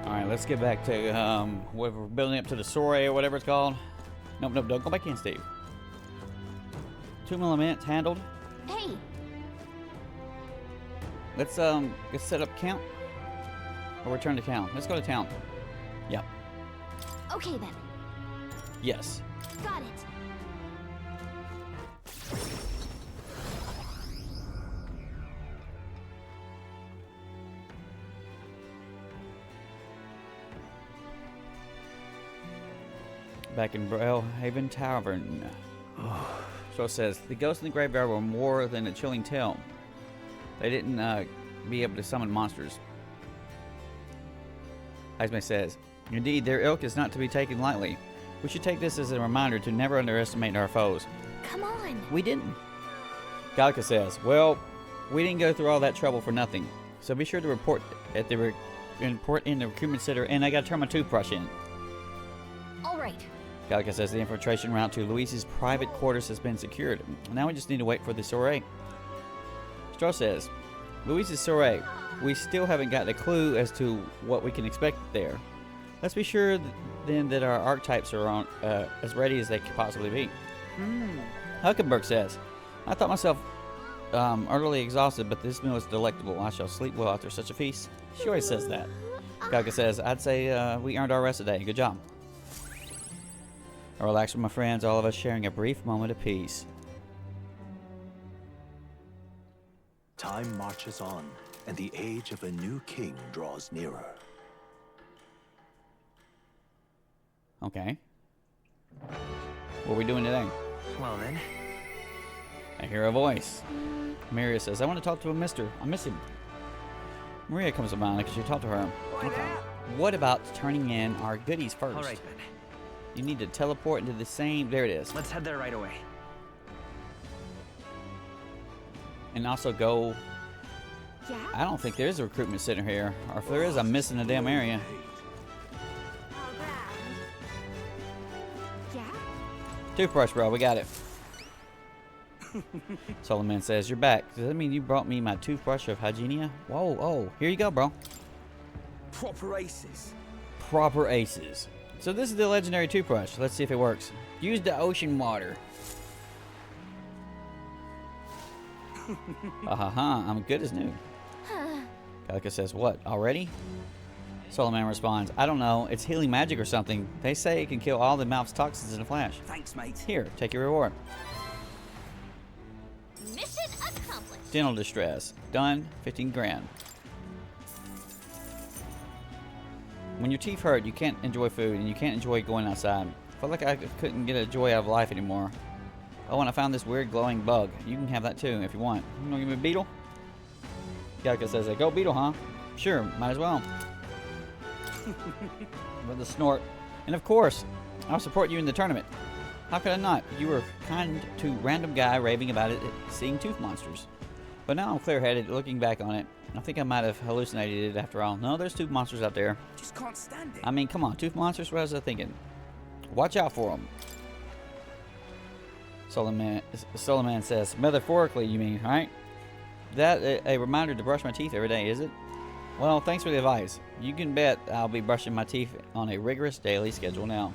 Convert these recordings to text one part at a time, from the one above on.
Alright, let's get back to what we're building up to the soiree or whatever it's called. Nope, nope, don't go back in, Steve. 2 more minutes handled. Hey. Let's set up camp. Or return to town. Let's go to town. Yep. Okay then. Yes. Got it. Back in Haven Tavern. So it says, the ghosts in the graveyard were more than a chilling tale. They didn't be able to summon monsters. Heisman says, indeed, their ilk is not to be taken lightly. We should take this as a reminder to never underestimate our foes. Come on. We didn't. Galka says, well, we didn't go through all that trouble for nothing. So be sure to report at the report in the recruitment center, and I gotta turn my toothbrush in. All right. Galka says the infiltration route to Luis's private quarters has been secured. Now we just need to wait for the soiree. Stroh says, Luis's soiree. We still haven't got a clue as to what we can expect there. Let's be sure then that our archetypes are on, as ready as they could possibly be. Huckenberg says, I thought myself utterly exhausted, but this meal is delectable. I shall sleep well after such a feast. She always says that. Galka says, I'd say we earned our rest today. Good job. I'll relax with my friends, all of us sharing a brief moment of peace. Time marches on, and the age of a new king draws nearer. Okay. What are we doing today? Well then. I hear a voice. Maria says, I want to talk to a mister. I miss him. Maria comes to mind because you talked to her. Okay. What about turning in our goodies first? All right then. You need to teleport into the same... There it is. Let's head there right away. And also go... Yeah? I don't think there's a recruitment center here. Or if there is, I'm missing the damn area. Yeah? Toothbrush, bro. We got it. Solomon says, you're back. Does that mean you brought me my toothbrush of hygienia? Whoa, oh. Here you go, bro. Proper aces. Proper aces. So this is the legendary toothbrush. Let's see if it works. Use the ocean water. I'm good as new. Galka says, what, already? Solomon responds, I don't know. It's healing magic or something. They say it can kill all the mouth's toxins in a flash. Thanks, mate. Here, take your reward. Mission accomplished. Dental distress. Done. 15 grand. When your teeth hurt, you can't enjoy food, and you can't enjoy going outside. I felt like I couldn't get a joy out of life anymore. Oh, and I found this weird glowing bug. You can have that too, if you want. You want to give me a beetle? Galka says, go beetle, huh? Sure, might as well. With a snort. And of course, I'll support you in the tournament. How could I not? You were kind to random guy raving about it, seeing tooth monsters. But now I'm clear-headed, looking back on it. I think I might have hallucinated it after all. No, there's tooth monsters out there. Just can't stand it. I mean, come on, tooth monsters? What was I thinking? Watch out for them. Solomon says, metaphorically, you mean, right? That a reminder to brush my teeth every day, is it? Well, thanks for the advice. You can bet I'll be brushing my teeth on a rigorous daily schedule now.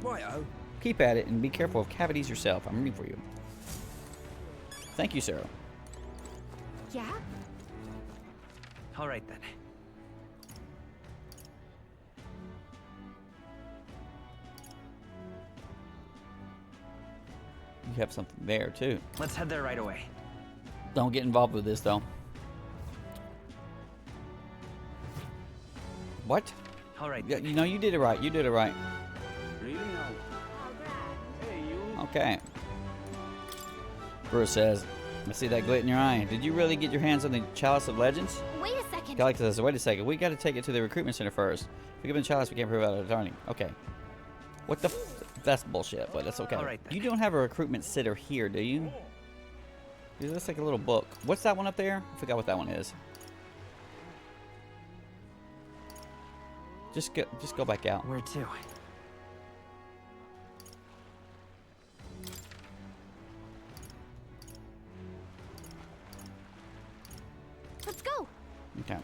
Righto. Keep at it and be careful of cavities yourself. I'm rooting for you. Thank you, Sarah. Yeah? All right then. You have something there, too. Let's head there right away. Don't get involved with this, though. What? All right. Yeah, you know, you did it right. You did it right. Really? Hey, you. Okay. Bruce says, I see that glit in your eye. Did you really get your hands on the Chalice of Legends? Wait a second. Galactus says, wait a second. We got to take it to the recruitment center first. If we give him the Chalice, we can't prove out our attorney. Okay. What the f... That's bullshit, but that's okay. All right, then. You don't have a recruitment center here, do you? Dude, that's like a little book. What's that one up there? I forgot what that one is. Just go back out. Where to? Let's go. Okay.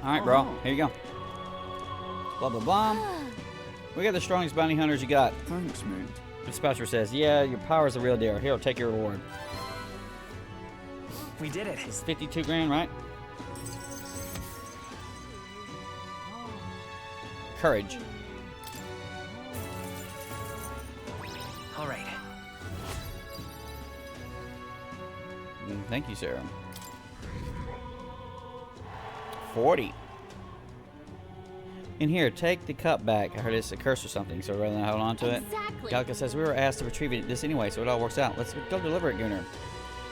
Alright, bro. Here you go. Blah, blah, blah. We got the strongest bounty hunters you got. Thanks, mate. Dispatcher says, yeah, your power's the real deal. Here, take your reward. We did it. It's 52 grand, right? Courage. All right. Thank you, Sarah. 40. In here, take the cup back. I heard it's a curse or something, so rather than hold on to it. Exactly. Galka says, we were asked to retrieve this anyway, so it all works out. Let's go deliver it, Gunnar.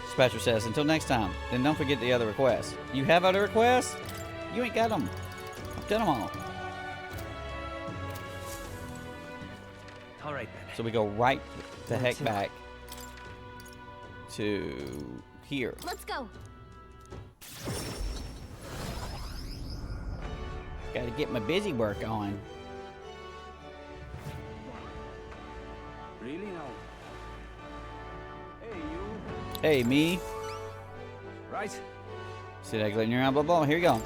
Dispatcher says, until next time, then don't forget the other requests. You have other requests? You ain't got them. I've done them all. All right then. So we go right the heck back to here. Let's go. Gotta get my busy work on. Really now? Hey, you. Hey, me. Right. See that glittering around, blah, blah. Here you go.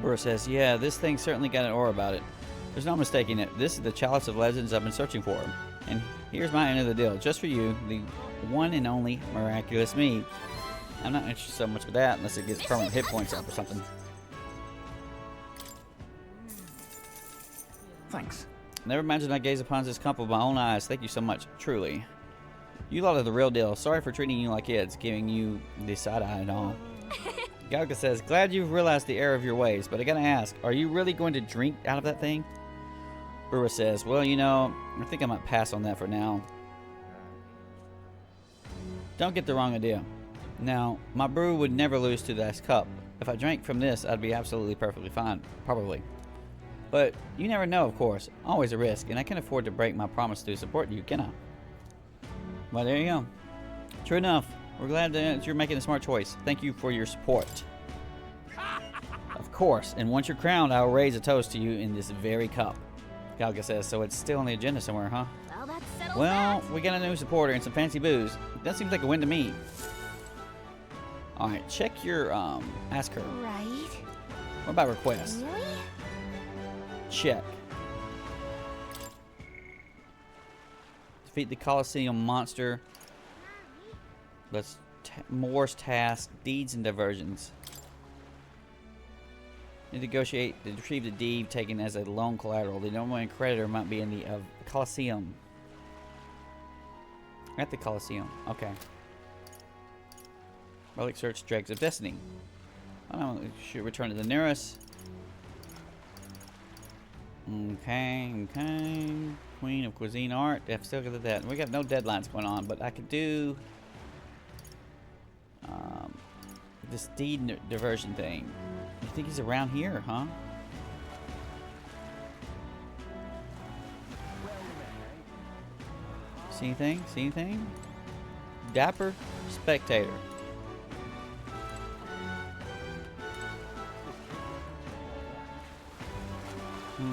Burr says, yeah, this thing certainly got an aura about it. There's no mistaking it. This is the chalice of legends I've been searching for. And here's my end of the deal. Just for you, the one and only miraculous me. I'm not interested so much with that unless it gets permanent hit points up or something. Thanks. Never imagined I gaze upon this cup with my own eyes. Thank you so much, truly. You lot are the real deal. Sorry for treating you like kids, giving you the side eye and all. Galka says, glad you've realized the error of your ways, but I gotta ask, are you really going to drink out of that thing? Brewer says, well, you know, I think I might pass on that for now. Don't get the wrong idea. Now, my brew would never lose to this cup. If I drank from this, I'd be absolutely perfectly fine, probably. But you never know, of course. Always a risk, and I can't afford to break my promise to support you, can I? Well, there you go. True enough. We're glad that you're making a smart choice. Thank you for your support. Of course, and once you're crowned, I will raise a toast to you in this very cup. Galga says, so it's still on the agenda somewhere, huh? Well, that settles Well, that. we got a new supporter and some fancy booze. That seems like a win to me. Alright, check your, ask her. Right. What about requests? Really? Check. Defeat the Colosseum monster. Let's Moore's task, deeds and diversions. Negotiate to retrieve the deed taken as a loan collateral. The normal creditor might be in the Colosseum. At the Colosseum. Okay. Relic search dregs of destiny. I don't know. Should return to the nearest. Okay. Queen of Cuisine Art. I've still got that. We got no deadlines going on, but I could do this deed diversion thing. You think he's around here, huh? See anything? See anything? Dapper spectator.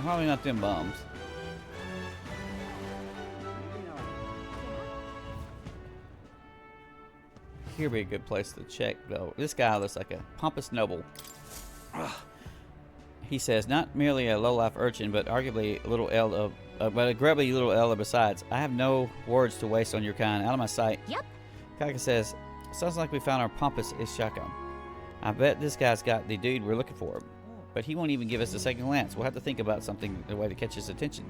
Probably not them bums. Here would be a good place to check, though. This guy looks like a pompous noble. He says, not merely a low-life urchin, but arguably a little elder, but a grubby little elder besides. I have no words to waste on your kind. Out of my sight. Yep. Kaka says, sounds like we found our pompous Ishaka. I bet this guy's got the dude we're looking for, but he won't even give us a second glance. We'll have to think about something, the way to catch his attention.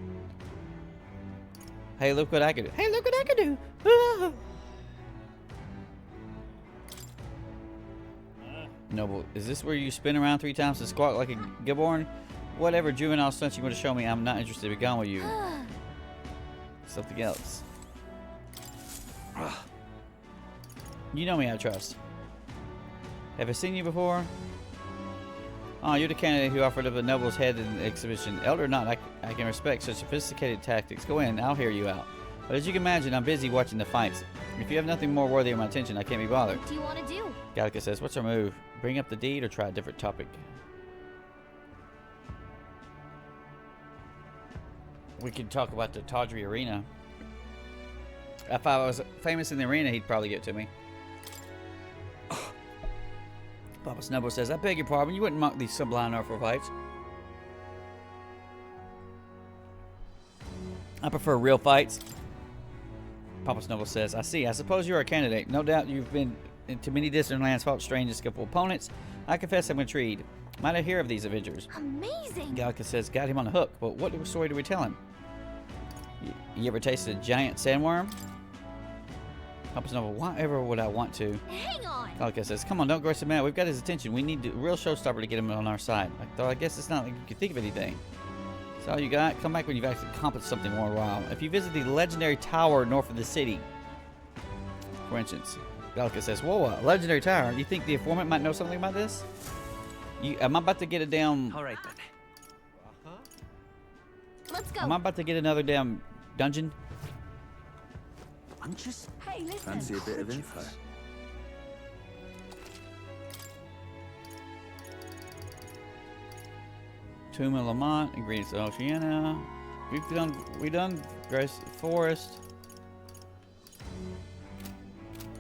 Hey, look what I can do. Hey, look what I can do. Ah. Noble, is this where you spin around 3 times and squawk like a Gibbon? Whatever juvenile stunt you want to show me, I'm not interested. Be gone with you. Something else. You know me, I trust. Have I seen you before? Oh, you're the candidate who offered up a noble's head in the exhibition. Elder or not, I can respect such sophisticated tactics. Go in, I'll hear you out. But as you can imagine, I'm busy watching the fights. If you have nothing more worthy of my attention, I can't be bothered. What do you want to do? Gallica says, what's our move? Bring up the deed or try a different topic? We could talk about the Tawdry Arena. If I was famous in the arena, he'd probably get to me. Papa Papa Snubble says, I beg your pardon, you wouldn't mock these sublime Orphan fights. I prefer real fights. Papa Snubble says, I see. I suppose you're a candidate. No doubt you've been into many distant lands, fought strange and skillful opponents. I confess I'm intrigued. Might I hear of these adventures? Amazing. Galka says, got him on the hook. But what story do we tell him? You ever tasted a giant sandworm? Papa Snubble, whatever would I want to? Hang on. Galka says, come on, don't gross him out. We've got his attention. We need a real showstopper to get him on our side. Though I guess it's not like you can think of anything. That's all you got? Come back when you've actually accomplished something worthwhile. If you visit the legendary tower north of the city, for instance, Galka says, whoa, a legendary tower. You think the informant might know something about this? Am I about to get a damn... All right, then. Let's go. Am I about to get another damn dungeon? I'm just Hey, listen. fancy a bit of info. Tomb of Lamont, ingredients of Oceana. We done Grace Forest.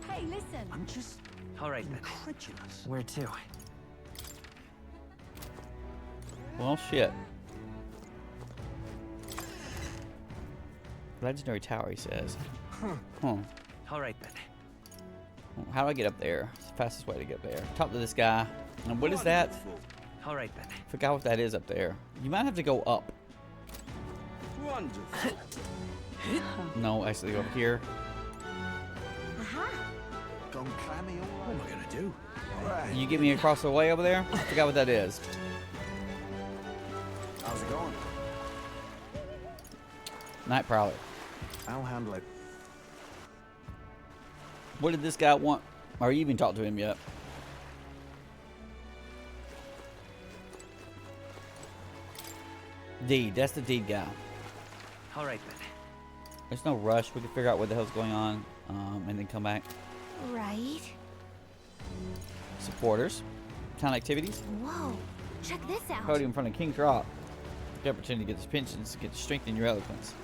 Hey, listen. I'm just All right, then. incredulous. Where to? Well, shit. Legendary tower, he says. Huh. All right, then. How do I get up there? It's the fastest way to get up there. Talk to this guy. And what is that? All right, then. Forgot what that is up there. You might have to go up. Wonderful. No, actually go up here. Aha. Gone clammy all right. What am I gonna do? Right. You get me across the way over there? I forgot what that is. How's it going? Night Prowler. I'll handle it. What did this guy want? Or you even talked to him yet? Deed. That's the deed guy. All right, then. There's no rush. We can figure out what the hell's going on and then come back. Right. Supporters. Town activities. Whoa. Check this out. Podium in front of King's Rock. The opportunity to get his pensions, to strengthen your eloquence.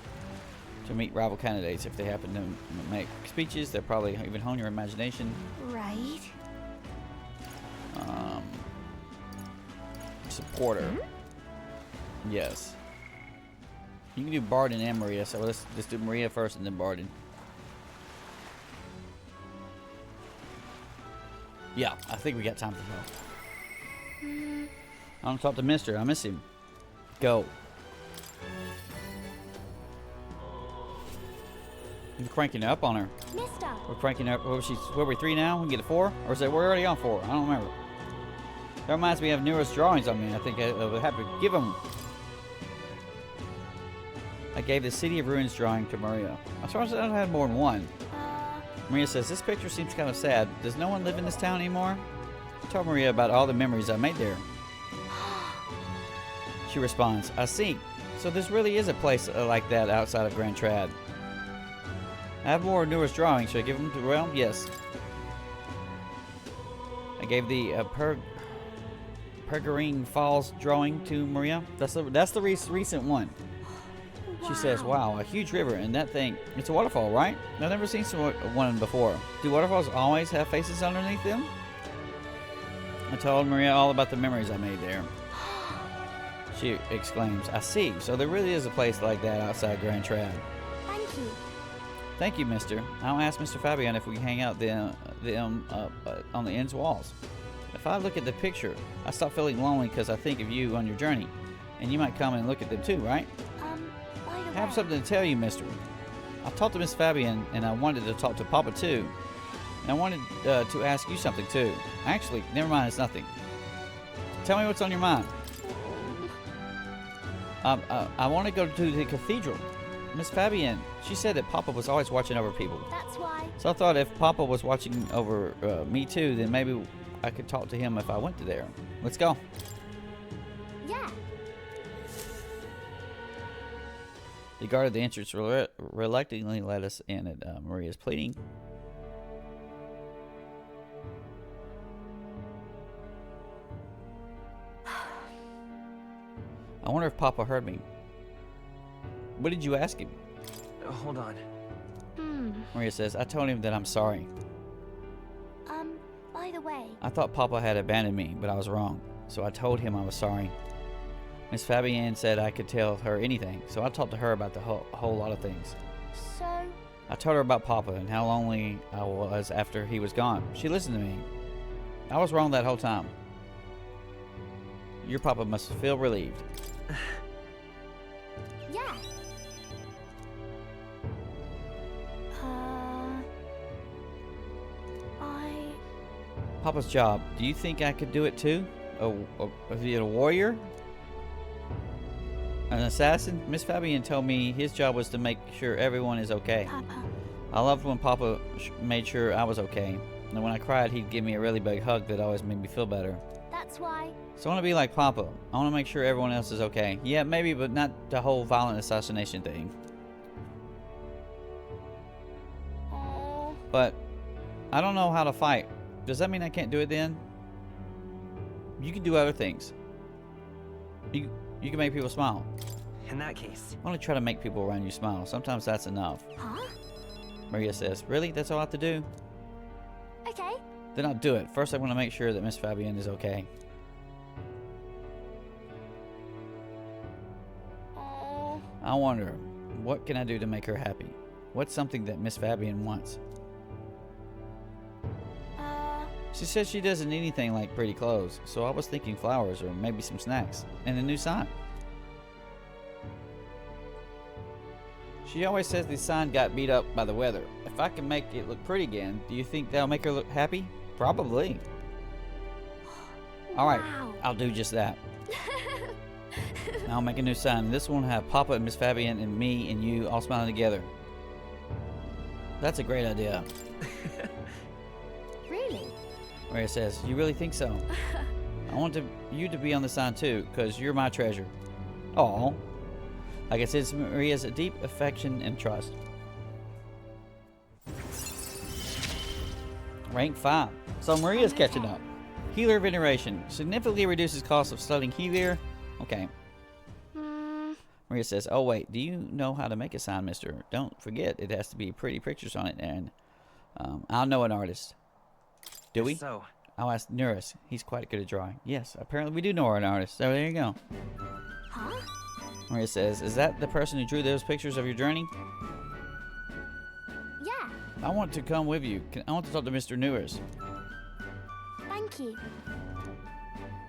To meet rival candidates. If they happen to make speeches, they'll probably even hone your imagination. Right. Supporter. Yes. You can do Barden and Maria, so let's do Maria first and then Barden. Yeah, I think we got time for both. I want to talk to Mister. I miss him. Go. We're cranking up on her. Mister. We're cranking up. Where are we 3 now? We can get a 4? Or is it we're already on 4? I don't remember. That reminds me of Nero's drawings on me. I think I would have to give them. I gave the City of Ruins drawing to Maria. As far as I had more than one. Maria says, this picture seems kind of sad. Does no one live in this town anymore? I told Maria about all the memories I made there. She responds, I see. So this really is a place like that outside of Grand Trad. I have more of Nero's drawings. Should I give them to Realm? Yes. I gave the Pergarine Falls drawing to Maria. That's the recent one. She says, wow, a huge river, and that thing, it's a waterfall, right? I've never seen one before. Do waterfalls always have faces underneath them? I told Maria all about the memories I made there. She exclaims, I see. So there really is a place like that outside Grand Trad. Thank you. Thank you, mister. I'll ask Mr. Fabian if we can hang out on the inn's walls. If I look at the picture, I stop feeling lonely because I think of you on your journey. And you might come and look at them too, right? By the I have way. something to tell you, mister. I talked to Miss Fabian, and I wanted to talk to Papa too. And I wanted to ask you something too. Actually, never mind, it's nothing. Tell me what's on your mind. I want to go to the cathedral. Miss Fabian, she said that Papa was always watching over people. That's why. So I thought if Papa was watching over me too, then maybe I could talk to him if I went to there. Let's go. Yeah. The guard at the entrance reluctantly let us in at Maria's pleading. I wonder if Papa heard me. What did you ask him? Hold on. Hmm. Maria says, I told him that I'm sorry. By the the way, I thought Papa had abandoned me, but I was wrong. So I told him I was sorry. Miss Fabienne said I could tell her anything, so I talked to her about the whole lot of things. so I told her about Papa and how lonely I was after he was gone. She listened to me. I was wrong that whole time. Your Papa must feel relieved. yeah. Papa's job. Do you think I could do it too? Is he a warrior? An assassin? Miss Fabienne told me his job was to make sure everyone is okay. Papa. I loved when Papa made sure I was okay. And when I cried, he'd give me a really big hug that always made me feel better. That's why. So I want to be like Papa. I want to make sure everyone else is okay. Yeah, maybe, but not the whole violent assassination thing. Oh. But I don't know how to fight. Does that mean I can't do it then? You can do other things. You can make people smile. In that case. Only try to make people around you smile. Sometimes that's enough. Huh? Maria says, really? That's all I have to do? Okay. Then I'll do it. First I want to make sure that Miss Fabienne is okay. Oh. I wonder, what can I do to make her happy? What's something that Miss Fabienne wants? She says she doesn't need anything like pretty clothes, so I was thinking flowers or maybe some snacks and a new sign. She always says the sign got beat up by the weather. If I can make it look pretty again, do you think that'll make her look happy? Probably. Alright, Wow. I'll do just that. I'll make a new sign. This one will have Papa and Miss Fabienne and me and you all smiling together. That's a great idea. Really? Maria says, you really think so? I want you to be on the sign too, because you're my treasure. Aw. Like I said, it's Maria's deep affection and trust. Rank 5. So Maria's catching up. Healer Veneration. Significantly reduces cost of studying healer. Okay. Maria says, oh wait, do you know how to make a sign, mister? Don't forget, it has to be pretty pictures on it, and I'll know an artist. Do we? So. I'll ask Nuris. He's quite good at drawing. Yes, apparently we do know an artist. So there you go. Huh? Maria says, is that the person who drew those pictures of your journey? Yeah. I want to come with you. I want to talk to Mr. Nuris. Thank you.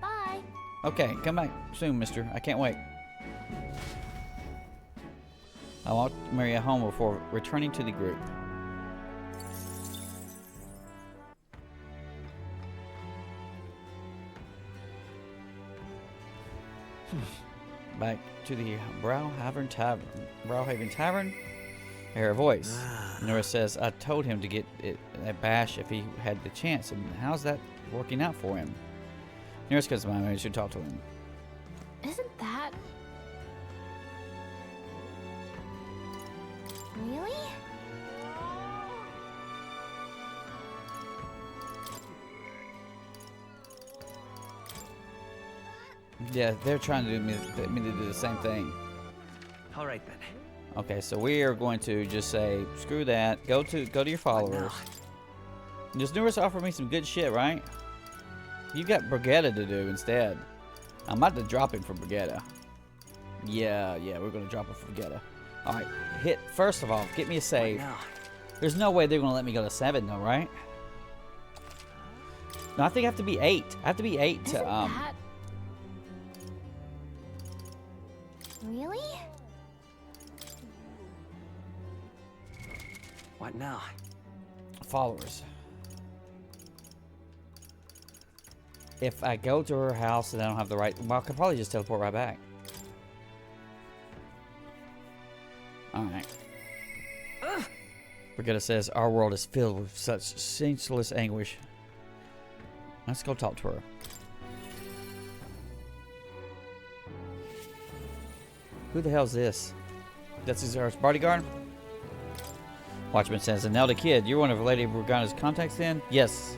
Bye. Okay, come back soon, mister. I can't wait. I walked Maria home before returning to the group. Back to the Browhaven Tavern. I hear a voice. Nora says, I told him to get it a bash if he had the chance, and how's that working out for him? Nurse comes to mind, I should talk to him. Isn't that... Really? Yeah, they're trying to do me to do the same thing. All right then. Okay, so we are going to just say, screw that. Go to your followers. Does Nuris offer me some good shit, right? You got Brigetta to do instead. I'm about to drop him for Brigetta. Yeah, we're gonna drop him for Brigetta. Alright, first of all, get me a save. Now. There's no way they're gonna let me go to 7 though, right? No, I think I have to be 8. I have to be 8 Isn't to that... Really? What now? followers. If I go to her house and I don't have the right... Well, I could probably just teleport right back. Alright. Brigetta says, our world is filled with such senseless anguish. Let's go talk to her. Who the hell's this? That's his bodyguard? Watchman says, Anelda Kid, you're one of Lady Morgana's contacts then? Yes.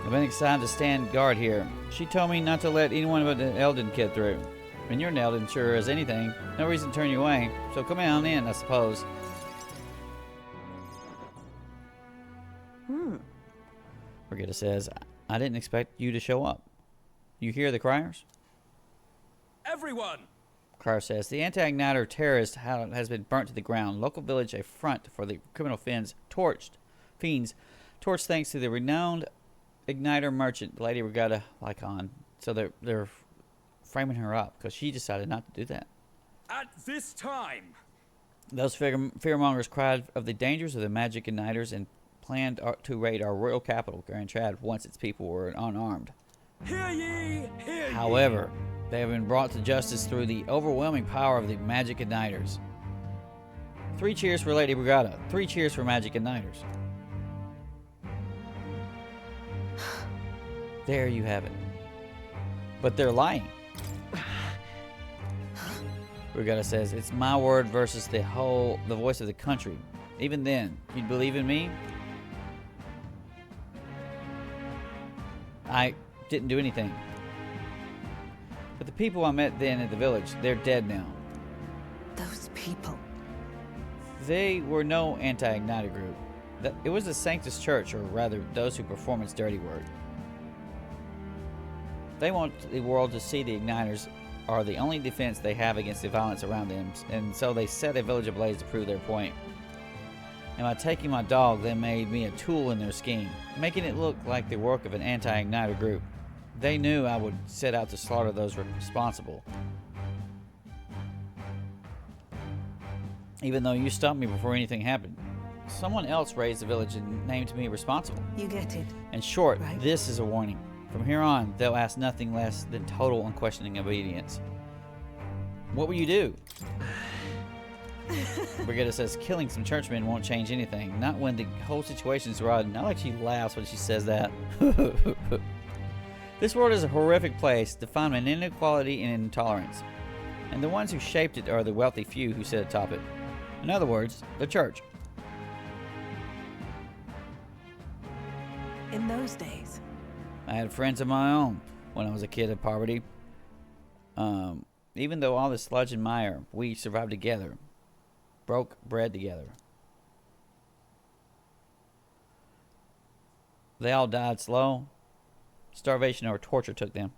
I've been excited to stand guard here. She told me not to let anyone but the Elden Kid through. And you're an Elden sure as anything. No reason to turn you away. So come on in, I suppose. Brigitte says, I didn't expect you to show up. You hear the criers? Everyone! Crier says, the anti-igniter terrorist has been burnt to the ground. Local village a front for the criminal fiends torched thanks to the renowned igniter merchant, Lady Regatta Lycon. So they're framing her up because she decided not to do that. At this time! Those fearmongers cried of the dangers of the magic igniters and planned to raid our royal capital, Grand Trad, once its people were unarmed. Hear ye! Hear ye! However, they have been brought to justice through the overwhelming power of the magic igniters. 3 cheers for Lady Regatta. 3 cheers for magic igniters. There you have it. But they're lying. Regatta says, it's my word versus the voice of the country. Even then, you'd believe in me? I didn't do anything. But the people I met then at the village, they're dead now. Those people. They were no anti-igniter group. It was the Sanctus Church, or rather, those who perform its dirty work. They want the world to see the igniters are the only defense they have against the violence around them, and so they set a village ablaze to prove their point. And by taking my dog, they made me a tool in their scheme, making it look like the work of an anti-igniter group. They knew I would set out to slaughter those responsible. Even though you stopped me before anything happened. Someone else raised the village and named me responsible. You get it. In short, Right. This is a warning. From here on, they'll ask nothing less than total unquestioning obedience. What will you do? Brigitte says, killing some churchmen won't change anything. Not when the whole situation's rotten. I like she laughs when she says that. This world is a horrific place, defined by inequality and intolerance. And the ones who shaped it are the wealthy few who sit atop it. In other words, the church. In those days. I had friends of my own when I was a kid in poverty. Even though all the sludge and mire, we survived together. Broke bread together. They all died slow. Starvation or torture took them.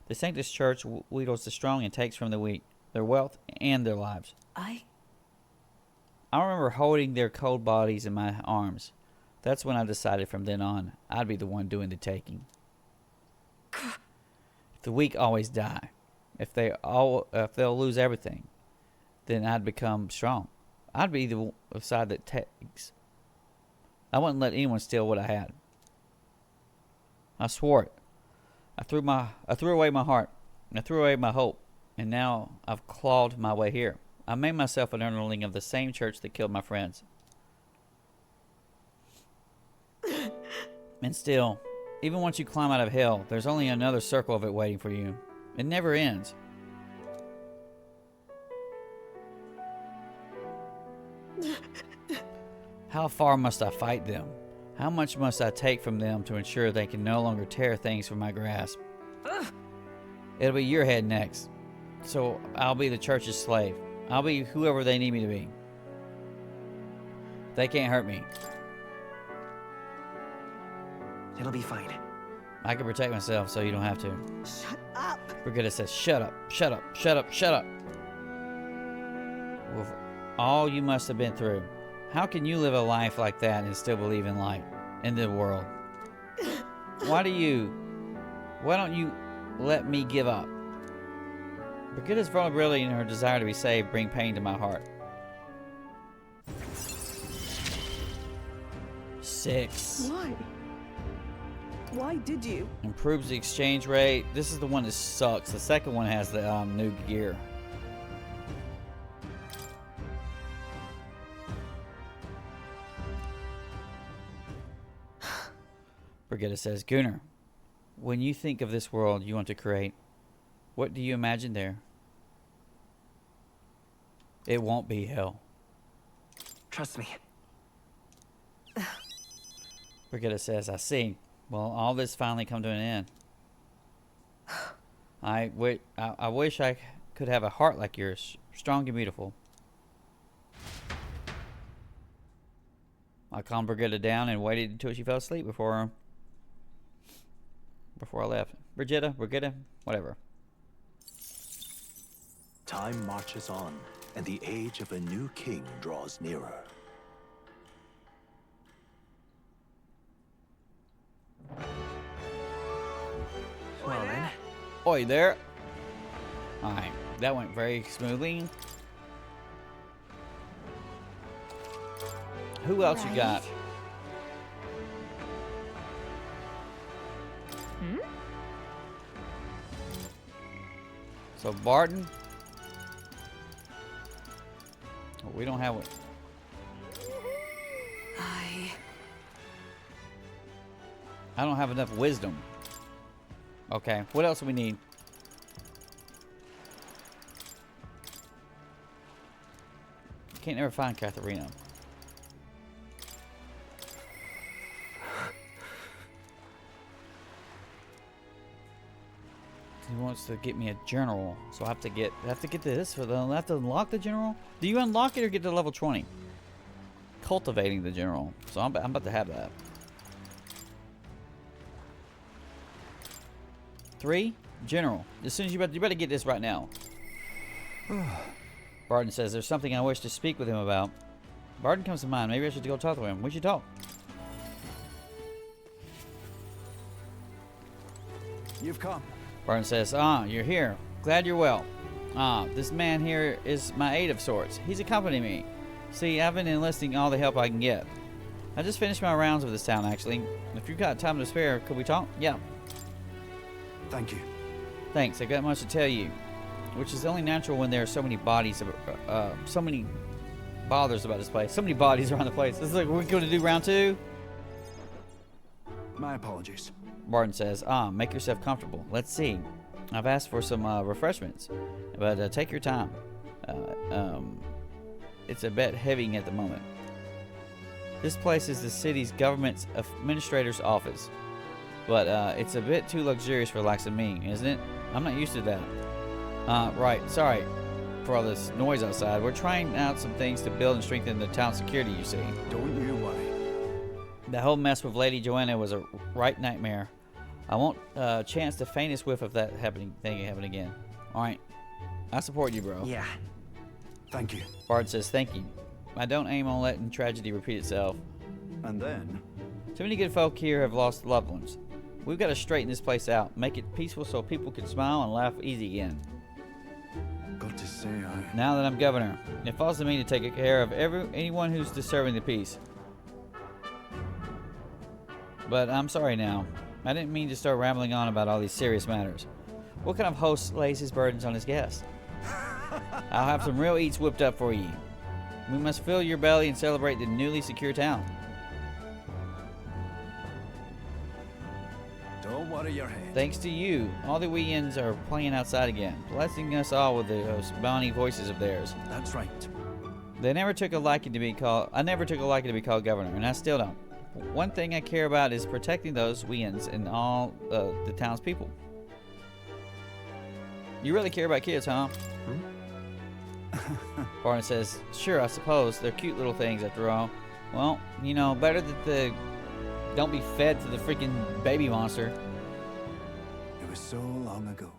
The Sanctus Church wheedles the strong and takes from the weak, their wealth and their lives. I remember holding their cold bodies in my arms. That's when I decided from then on, I'd be the one doing the taking. If the weak always die, if they'll lose everything, then I'd become strong. I'd be the side that takes. I wouldn't let anyone steal what I had. I swore it. I threw away my heart. I threw away my hope. And now I've clawed my way here. I made myself an underling of the same church that killed my friends. And still, even once you climb out of hell, there's only another circle of it waiting for you. It never ends. How far must I fight them? How much must I take from them to ensure they can no longer tear things from my grasp? It'll be your head next. So I'll be the church's slave. I'll be whoever they need me to be. They can't hurt me. It'll be fine. I can protect myself so you don't have to. Shut up. Brigitte says, shut up, shut up, shut up, shut up. With all you must have been through, how can you live a life like that and still believe in light, in the world? Why don't you let me give up? Brigitte's vulnerability and her desire to be saved bring pain to my heart. 6. Why? Why did you? Improves the exchange rate. This is the one that sucks. The second one has the new gear. Brigitte says, Gunnar, when you think of this world you want to create, what do you imagine there? It won't be hell. Trust me. Brigitte says, I see. Well, all this finally come to an end. I wish I could have a heart like yours, strong and beautiful. I calmed Brigitte down and waited until she fell asleep before before I left. Brigitta, whatever. Time marches on, and the age of a new king draws nearer. Well then, Oi there. Alright, that went very smoothly. Who else you got? So Barton. Oh, we don't have it. I don't have enough wisdom. Okay, what else do we need? Can't never find Katharina. He wants to get me a general, so I have to get this for the. I have to unlock the general. Do you unlock it or get to level 20? Cultivating the general, so I'm about to have that. 3 general. As soon as you better get this right now. Barton says there's something I wish to speak with him about. Barton comes to mind. Maybe I should go talk to him. We should talk. You've come. Barton says, you're here. Glad you're well. This man here is my aide of sorts. He's accompanying me. See, I've been enlisting all the help I can get. I just finished my rounds of this town, actually. If you've got time to spare, could we talk? Yeah. Thank you. Thanks, I got much to tell you. Which is only natural when there are so many bodies, so many bothers about this place. So many bodies around the place. It's like, we're going to do round 2? My apologies. Barton says, make yourself comfortable. Let's see. I've asked for some refreshments, but take your time. It's a bit heavy at the moment. This place is the city's government's administrator's office, but it's a bit too luxurious for the likes of me, isn't it? I'm not used to that. Right, sorry for all this noise outside. We're trying out some things to build and strengthen the town's security, you see. Don't you worry. The whole mess with Lady Joanna was a right nightmare. I won't chance the faintest whiff of that thing happening again. Alright. I support you, bro. yeah. Thank you. Bard says, thank you. I don't aim on letting tragedy repeat itself. And then? Too many good folk here have lost loved ones. We've got to straighten this place out. Make it peaceful so people can smile and laugh easy again. Got to say, Now that I'm governor, it falls to me to take care of anyone who's deserving the peace. But I'm sorry now. I didn't mean to start rambling on about all these serious matters. What kind of host lays his burdens on his guests? I'll have some real eats whipped up for you. We must fill your belly and celebrate the newly secure town. don't worry your head. Thanks to you, all the weekends are playing outside again, blessing us all with those bounty voices of theirs. That's right. I never took a liking to be called governor, and I still don't. One thing I care about is protecting those weans and all the town's people. You really care about kids, huh? Barton says, sure, I suppose. They're cute little things after all. Well, you know, better that they don't be fed to the freaking baby monster. It was so long ago.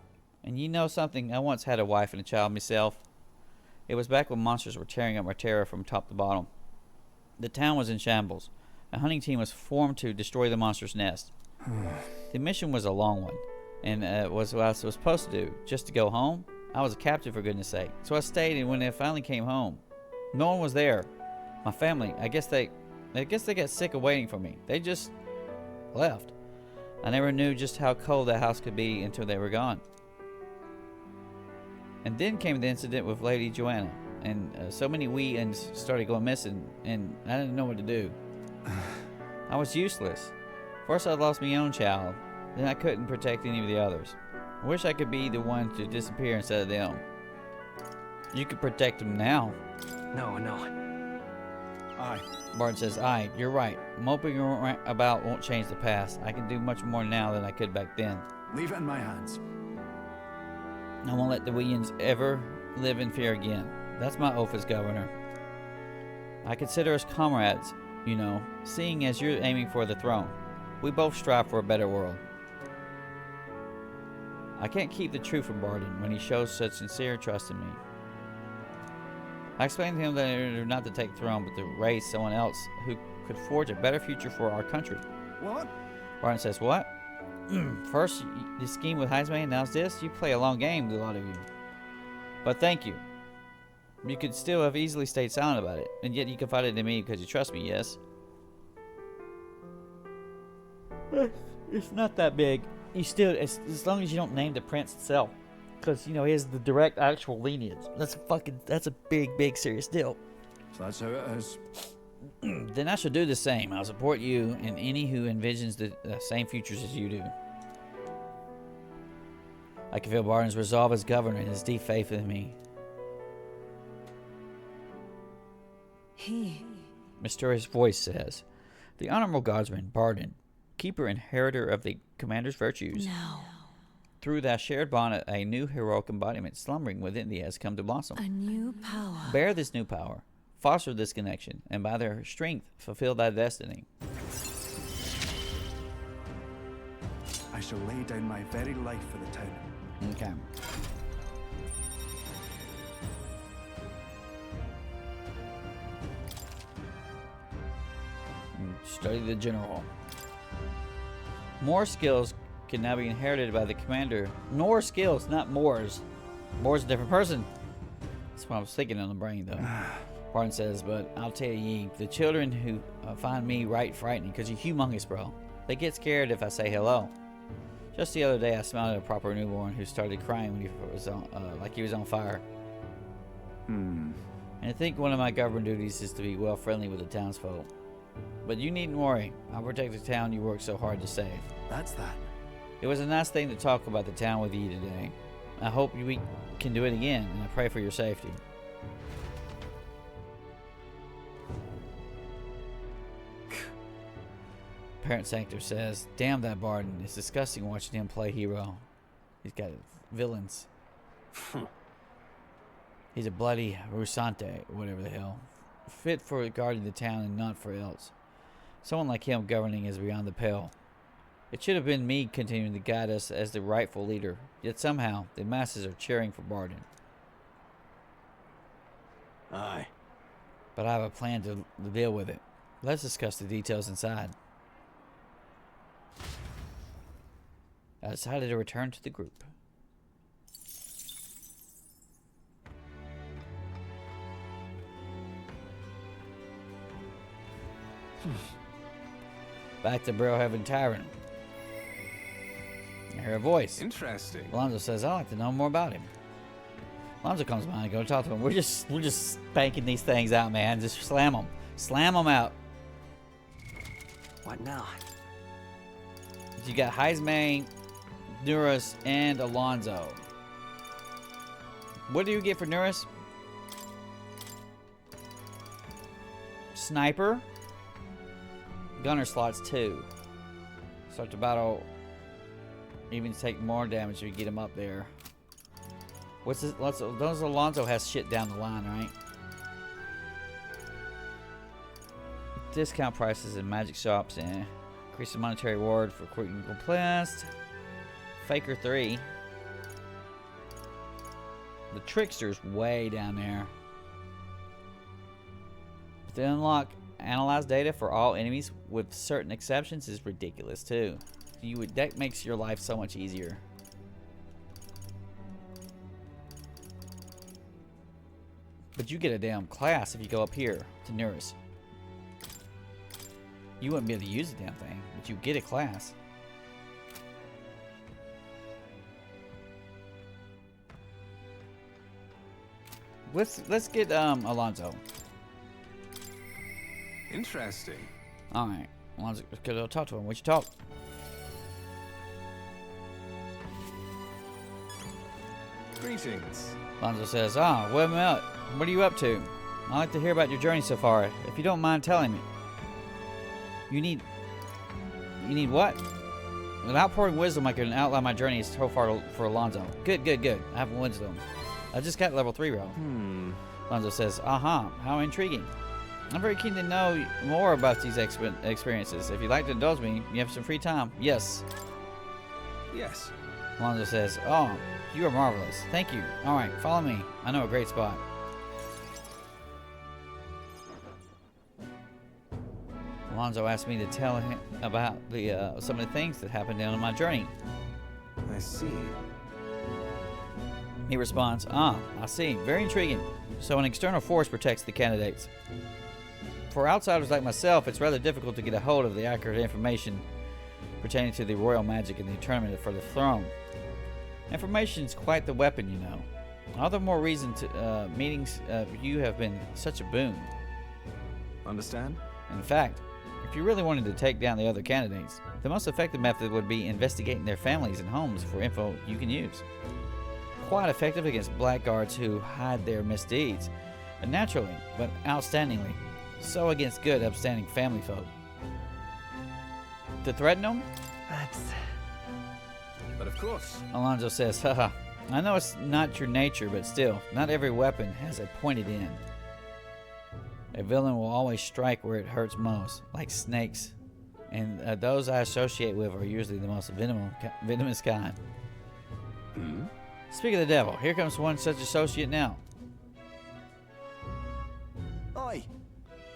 And you know something? I once had a wife and a child myself. It was back when monsters were tearing up our terra from top to bottom. The town was in shambles. A hunting team was formed to destroy the monster's nest. The mission was a long one, and it was what I was supposed to do, just to go home. I was a captive, for goodness sake. So I stayed, and when I finally came home, no one was there. My family, I guess they got sick of waiting for me. They just left. I never knew just how cold that house could be until they were gone. And then came the incident with Lady Joanna, and so many weans started going missing, and I didn't know what to do. I was useless. First I lost my own child, then I couldn't protect any of the others. I wish I could be the one to disappear instead of them. You could protect them now. No. Aye. Barton says, aye, you're right. Moping about won't change the past. I can do much more now than I could back then. Leave it in my hands. I won't let the Williams ever live in fear again. That's my oath as governor. I consider us comrades, you know, seeing as you're aiming for the throne. We both strive for a better world. I can't keep the truth from Barden when he shows such sincere trust in me. I explained to him that it was not to take the throne, but to raise someone else who could forge a better future for our country. What? Barden says, what? First, you scheme with Heisman, now it's this? You play a long game, a lot of you. But thank you. You could still have easily stayed silent about it, and yet you confided in me because you trust me, yes? It's not that big. You still, as long as you don't name the prince itself. Because, you know, he has the direct actual lineage. That's a big, serious deal. So that's how it is. Then I shall do the same. I'll support you and any who envisions the same futures as you do. I can feel Barden's resolve as governor and his deep faith in me. He. Mysterious voice says, the honorable guardsman, Barden, keeper and inheritor of the commander's virtues. No. Through that shared bond, a new heroic embodiment slumbering within thee has come to blossom. A new power. Bear this new power, foster this connection, and by their strength, fulfill thy destiny. I shall lay down my very life for the town. Okay. Study the general. More skills can now be inherited by the commander. More skills, not Moore's. Moore's a different person. That's what I was thinking on the brain, though. Barton says, but I'll tell ye, the children who find me right frightening, because you're humongous, bro. They get scared if I say hello. Just the other day, I smiled at a proper newborn who started crying when he was on, like he was on fire. And I think one of my government duties is to be well friendly with the townsfolk. But you needn't worry. I'll protect the town you worked so hard to save. That's that. It was a nice thing to talk about the town with you today. I hope we can do it again, and I pray for your safety. Parent Sanctor says, damn that Barden. It's disgusting watching him play hero. He's got villains. He's a bloody Rusante, whatever the hell. Fit for guarding the town and not for else. Someone like him governing is beyond the pale. It should have been me continuing to guide us as the rightful leader. Yet somehow, the masses are cheering for Barden. Aye. But I have a plan to deal with it. Let's discuss the details inside. I decided to return to the group. Back to Barrowhaven Tavern. I hear a voice. Interesting. Alonzo says, I'd like to know more about him. Alonzo comes by and go talk to him. We're just spanking these things out, man. Just slam them. Slam them out. What now? You got Heisman, Nuris, and Alonzo. What do you get for Nuris? Sniper. Gunner slots 2. Start the battle. Even take more damage if you get him up there. What's this? Those Alonzo has shit down the line, right? Discount prices in magic shops and increase the monetary reward for quick and complete. Faker 3. The Trickster's way down there. To unlock analyze data for all enemies with certain exceptions is ridiculous too. That makes your life so much easier. But you get a damn class if you go up here to Nuris. You wouldn't be able to use the damn thing, but you get a class. Let's get Alonzo. Interesting. All right, Alonzo, go talk to him. What you talk? Greetings. Alonzo says, well, what are you up to? I'd like to hear about your journey so far. If you don't mind telling me. You need what? With outpouring wisdom, I can outline my journey so far for Alonzo. Good. I have wisdom. I just got level 3 roll. Alonzo says, how intriguing. I'm very keen to know more about these experiences. If you'd like to indulge me, you have some free time. Yes. Yes. Alonzo says, "Oh, you are marvelous. Thank you. All right, follow me. I know a great spot." Alonzo asked me to tell him about some of the things that happened on my journey. I see. He responds, "Ah, I see. Very intriguing. So an external force protects the candidates. For outsiders like myself, it's rather difficult to get a hold of the accurate information pertaining to the royal magic in the tournament for the throne. Information's quite the weapon, you know. All the more reason to meetings you have been such a boon. Understand? In fact, if you really wanted to take down the other candidates, the most effective method would be investigating their families and homes for info you can use. Quite effective against blackguards who hide their misdeeds, naturally, but outstandingly so against good, upstanding family folk. To threaten them?" That's... But of course. Alonzo says, "Haha, I know it's not your nature, but still, not every weapon has a pointed end. A villain will always strike where it hurts most, like snakes, and those I associate with are usually the most venomous kind. Speak of the devil, here comes one such associate now." Oi!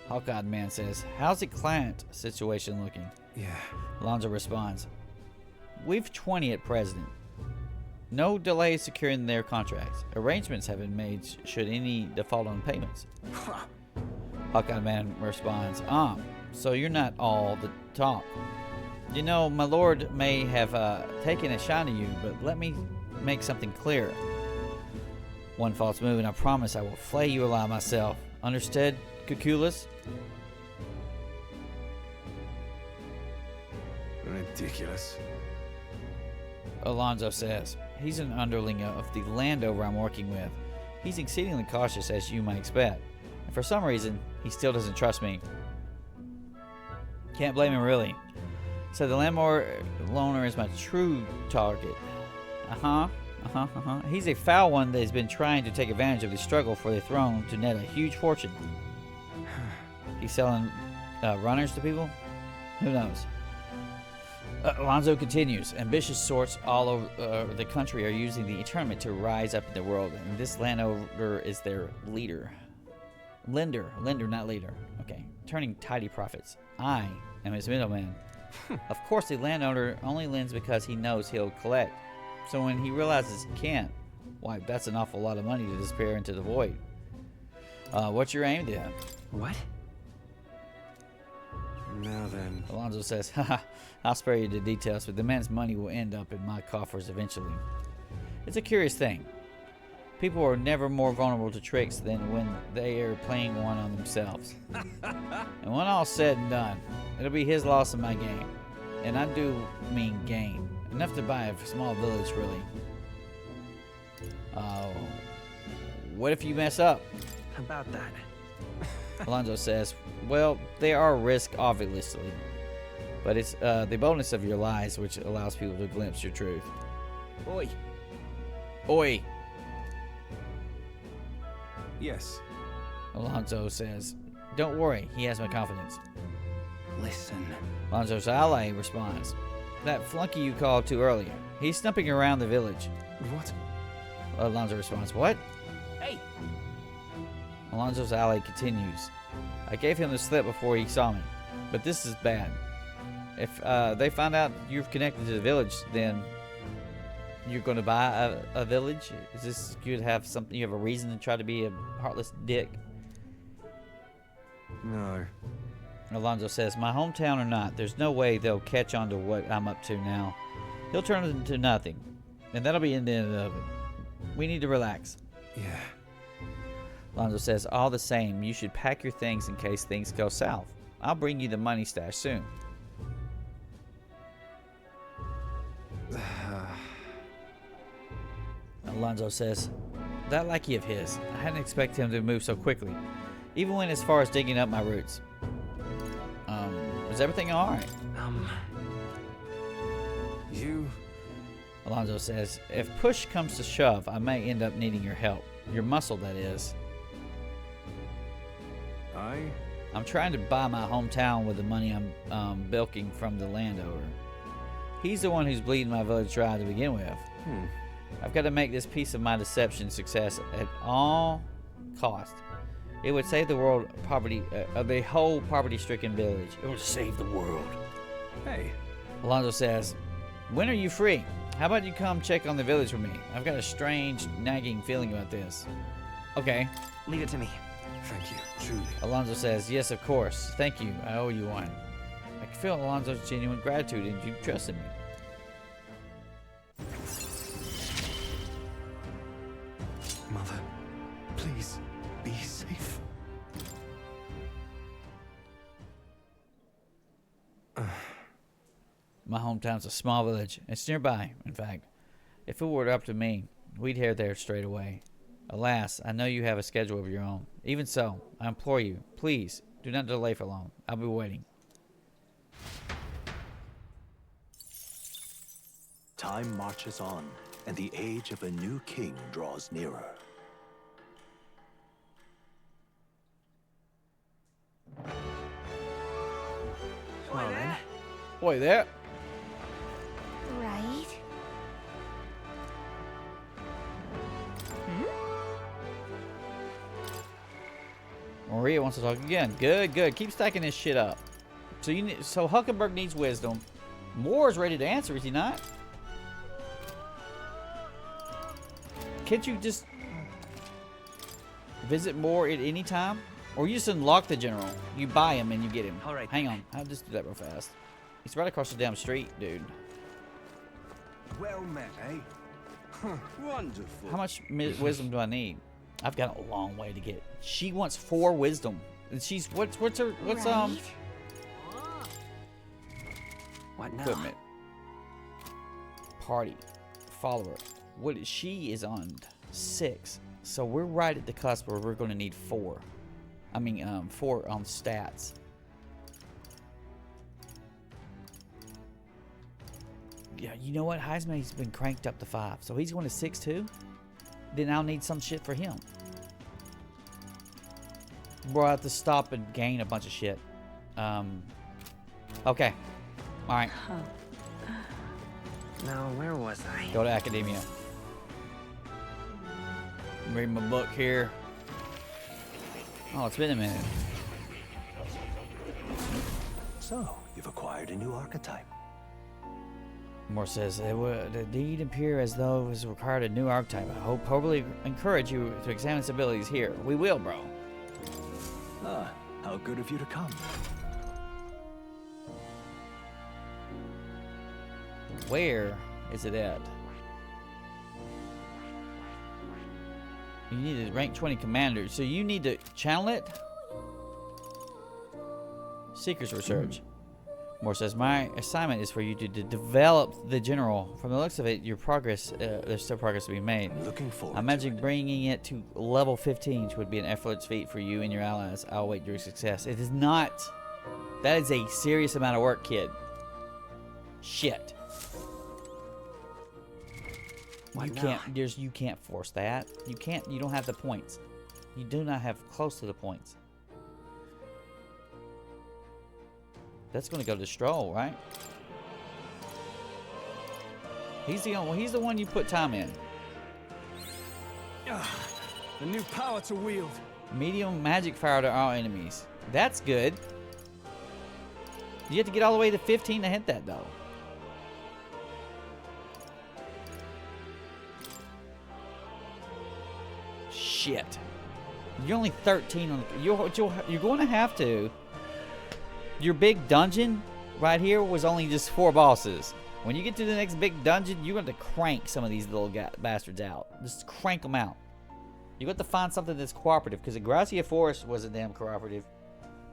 Hawk-eyed man says, "How's the client situation looking?" Yeah. Alonzo responds, "We've 20 at present. No delays securing their contracts. Arrangements have been made should any default on payments." Hawkeye Man responds, "Ah, so you're not all the talk. You know, my lord may have taken a shine to you, but let me make something clear. One false move and I promise I will flay you alive myself. Understood, Cuculas?" Ridiculous. Alonzo says, "He's an underling of the Landover I'm working with. He's exceedingly cautious, as you might expect. And for some reason, he still doesn't trust me. Can't blame him, really. So the landowner is my true target. He's a foul one that has been trying to take advantage of the struggle for the throne to net a huge fortune. He's selling runners to people? Who knows?" Alonzo continues, "Ambitious sorts all over the country are using the tournament to rise up in the world, and this landowner is their leader. Lender, not leader. Okay, turning tidy profits. I am his middleman. Of course, the landowner only lends because he knows he'll collect. So when he realizes he can't, why, that's an awful lot of money to disappear into the void. What's your aim then?" What? Now then. Alonzo says, "Haha, I'll spare you the details, but the man's money will end up in my coffers eventually. It's a curious thing. People are never more vulnerable to tricks than when they are playing one on themselves. And when all's said and done, it'll be his loss in my game. And I do mean gain. Enough to buy a small village, really. What if you mess up?" About that. Alonzo says, "Well, they are a risk, obviously. But it's the boldness of your lies which allows people to glimpse your truth." Oi! Oi! Yes. Alonzo says, "Don't worry, he has my confidence." Listen. Alonzo's ally responds, "That flunky you called to earlier. He's snumping around the village." What? Alonzo responds, "What?" Hey! Alonzo's ally continues, "I gave him the slip before he saw me, but this is bad. If they find out you've connected to the village, then you're going to buy a village? Is this you have something? You have a reason to try to be a heartless dick?" No. Alonzo says, "My hometown or not, there's no way they'll catch on to what I'm up to now. He'll turn it into nothing, and that'll be the end of it. We need to relax." Yeah. Alonzo says, "All the same, you should pack your things in case things go south. I'll bring you the money stash soon." Alonzo says, "That lackey of his, I hadn't expected him to move so quickly, even went as far as digging up my roots. Is everything alright?" You... Alonzo says, "If push comes to shove, I may end up needing your help. Your muscle, that is. I'm trying to buy my hometown with the money I'm bilking from the landowner. He's the one who's bleeding my village dry to begin with. I've got to make this piece of my deception success at all cost. It would save the world poverty, the whole poverty-stricken village. It would save the world. Hey, Alonzo says, when are you free? How about you come check on the village with me? I've got a strange, nagging feeling about this. Okay. Leave it to me. thank you, truly. Alonzo says, yes, of course. Thank you. I owe you one. I can feel Alonzo's genuine gratitude and you trusted me. Mother, please, be safe. My hometown's a small village. It's nearby, in fact. If it were up to me, we'd head there straight away. Alas, I know you have a schedule of your own. Even so, I implore you, please, do not delay for long. I'll be waiting. Time marches on, and the age of a new king draws nearer. Well then, Boy, there. Right? Maria wants to talk again. Good, good. Keep stacking this shit up. So so Huckenberg needs wisdom. Moore's ready to answer, is he not? Can't you just visit Moore at any time? Or you just unlock the general. You buy him and you get him. All right. Hang on. I'll just do that real fast. He's right across the damn street, dude. Well met, eh? Huh, wonderful. How much wisdom do I need? I've got a long way to get. She wants 4 wisdom. And she's what's her Right? what now? equipment? Party. Follower. She is on 6. So we're right at the cusp where we're going to need 4. I mean 4 on stats. Yeah, you know what? Heisman's been cranked up to 5. So he's going to 6 too? Then I'll need some shit for him. Bro, I have to stop and gain a bunch of shit. Okay. Alright. Now, where was I? Go to academia. Read my book here. Oh, it's been a minute. So, you've acquired a new archetype. Moore says, it would indeed appear as though it was required a new archetype. I hopefully encourage you to examine its abilities here. We will, bro. Ah, how good of you to come. Where is it at? You need to rank 20 commander. So you need to channel it? Seeker's research. Moore says, my assignment is for you to develop the general. From the looks of it, your progress, there's still progress to be made. Looking forward I imagine bringing it to level 15 would be an effortless feat for you and your allies. I'll await your success. It is not. That is a serious amount of work, kid. Shit. What now? You can't force that. You don't have the points. You do not have close to the points. That's going to go to Stroll, right? He's the one you put time in. A new power to wield. Medium magic fire to all enemies. That's good. You have to get all the way to 15 to hit that, though. Shit. You're only 13 on the... You're going to have to... Your big dungeon right here was only just 4 bosses. When you get to the next big dungeon, you're going to crank some of these little bastards out. Just crank them out. You got to find something that's cooperative, because the Gracia Forest wasn't damn cooperative,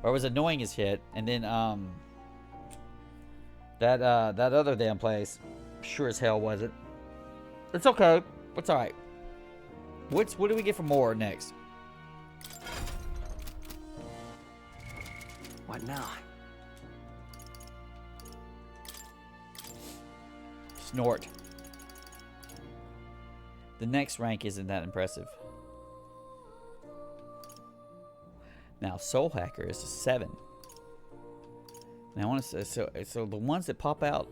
or it was annoying as shit. And then that other damn place, sure as hell wasn't. It's okay. It's all right. What do we get for more next? What now? Snort. The next rank isn't that impressive. Now, Soul Hacker is a 7. Now, I want to say, so the ones that pop out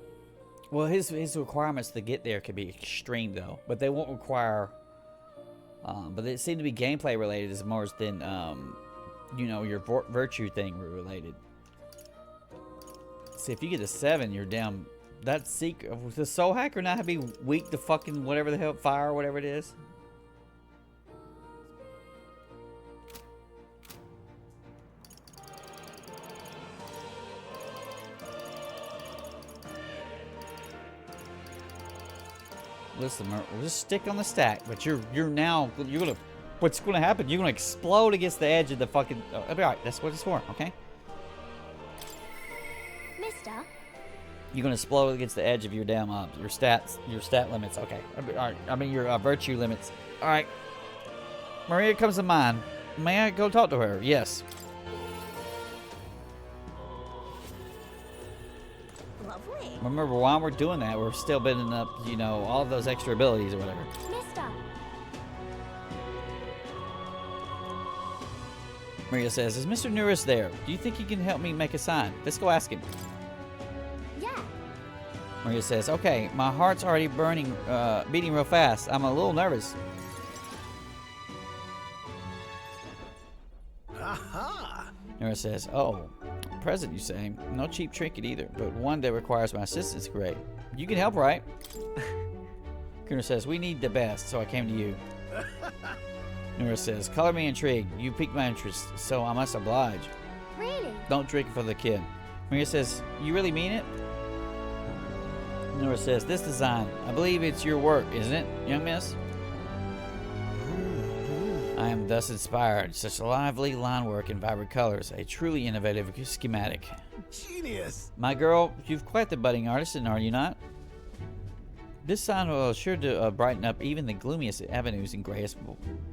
Well, his requirements to get there could be extreme though, but they won't require. But they seem to be gameplay related as more than you know, your virtue thing related. See, if you get a 7, you're down. That secret, the soul hacker not have to be weak to fucking whatever the hell, fire or whatever it is. Listen, we'll just stick on the stack, but you're gonna, what's gonna happen? You're gonna explode against the edge of the fucking. Oh, it'll be alright. That's what it's for, okay? Mister? You're gonna explode against the edge of your damn your stat limits. Okay, alright. I mean your virtue limits. All right. Maria comes to mind. May I go talk to her? Yes. Lovely. Remember, while we're doing that, we're still building up, you know, all of those extra abilities or whatever. Mister? Maria says, "Is Mr. Nuris there? Do you think he can help me make a sign? Let's go ask him." Yeah. Maria says, "Okay, my heart's already beating real fast. I'm a little nervous." Aha! Nura says, "Oh, present, you say? No cheap trinket either, but one that requires my assistance. Great. You can help, right?" Kuna says, "We need the best, so I came to you." Nura says, "Color me intrigued. You piqued my interest, so I must oblige. Really? Don't drink for the kid." Maria says, "You really mean it?" Nura says, "This design, I believe it's your work, isn't it, young miss?" I am thus inspired. Such lively line work and vibrant colors. A truly innovative schematic. Genius! My girl, you've quite the budding artisan, are you not? This sign will sure to brighten up even the gloomiest avenues and grayest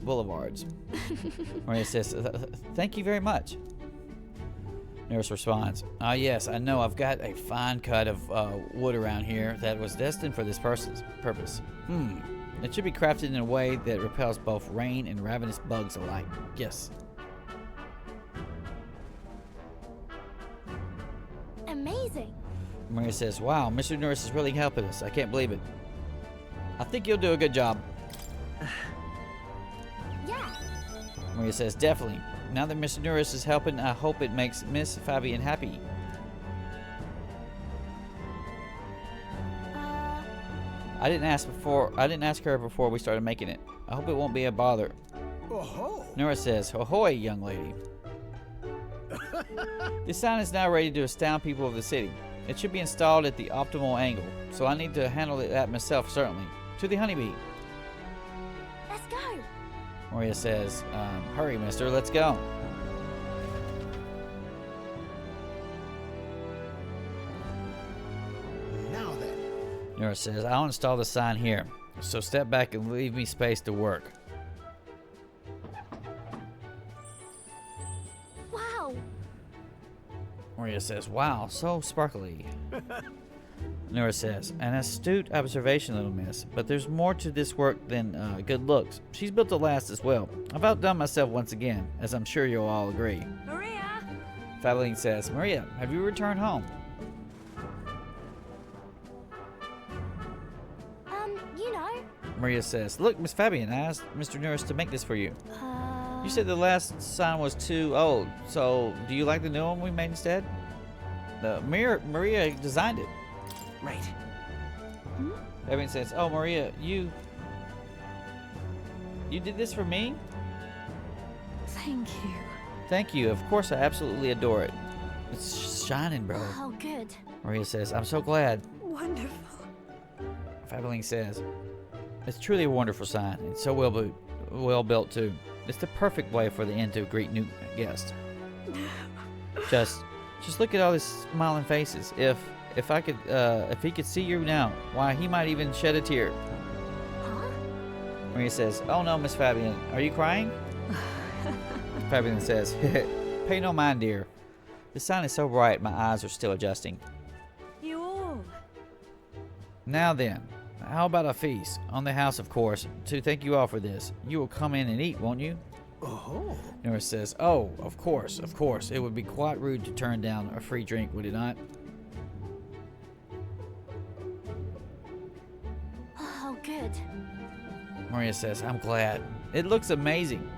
boulevards. Maria says, "Thank you very much." Nurse responds, "Ah, yes, I know. I've got a fine cut of wood around here that was destined for this person's purpose. It should be crafted in a way that repels both rain and ravenous bugs alike. Yes." Amazing. Maria says, "Wow, Mr. Nurse is really helping us. I can't believe it. I think you'll do a good job." Yeah. Maria says, "Definitely. Now that Mr. Nurse is helping, I hope it makes Miss Fabian happy." I didn't ask her before we started making it. I hope it won't be a bother." Oh-ho! Nora says, "Ahoy, young lady." This sign is now ready to astound people of the city. It should be installed at the optimal angle, so I need to handle that myself, certainly. To the honeybee. Let's go. Maria says, "Hurry, mister, let's go." Now then. Nora says, "I'll install the sign here, so step back and leave me space to work." Wow. Maria says, "Wow, so sparkly." Nora says, "An astute observation, little miss, but there's more to this work than good looks. She's built to last as well. I've outdone myself once again, as I'm sure you'll all agree." Maria! Fabeline says, "Maria, have you returned home?" You know, Maria says, "Look, Miss Fabian, I asked Mr. Nurse to make this for you. You said the last sign was too old, so do you like the new one we made instead?" Maria designed it. Right. Fabian says, "Oh, Maria, you did this for me?" Thank you. "Thank you. Of course, I absolutely adore it. It's shining, bro." oh, good. Maria says, "I'm so glad." Wonderful. Fabeline says, "It's truly a wonderful sign. It's so well built too. It's the perfect way for the inn to greet new guests. Just look at all these smiling faces. If he could see you now, why, he might even shed a tear." Huh? Maria says, "Oh no, Miss Fabian, are you crying?" Fabian says, "Pay no mind, dear. The sign is so bright, my eyes are still adjusting. You all. Now then, how about a feast? On the house, of course, to thank you all for this. You will come in and eat, won't you?" Oh. Nora says, "Oh, of course, of course. It would be quite rude to turn down a free drink, would it not?" good. Maria says, I'm glad. It looks amazing.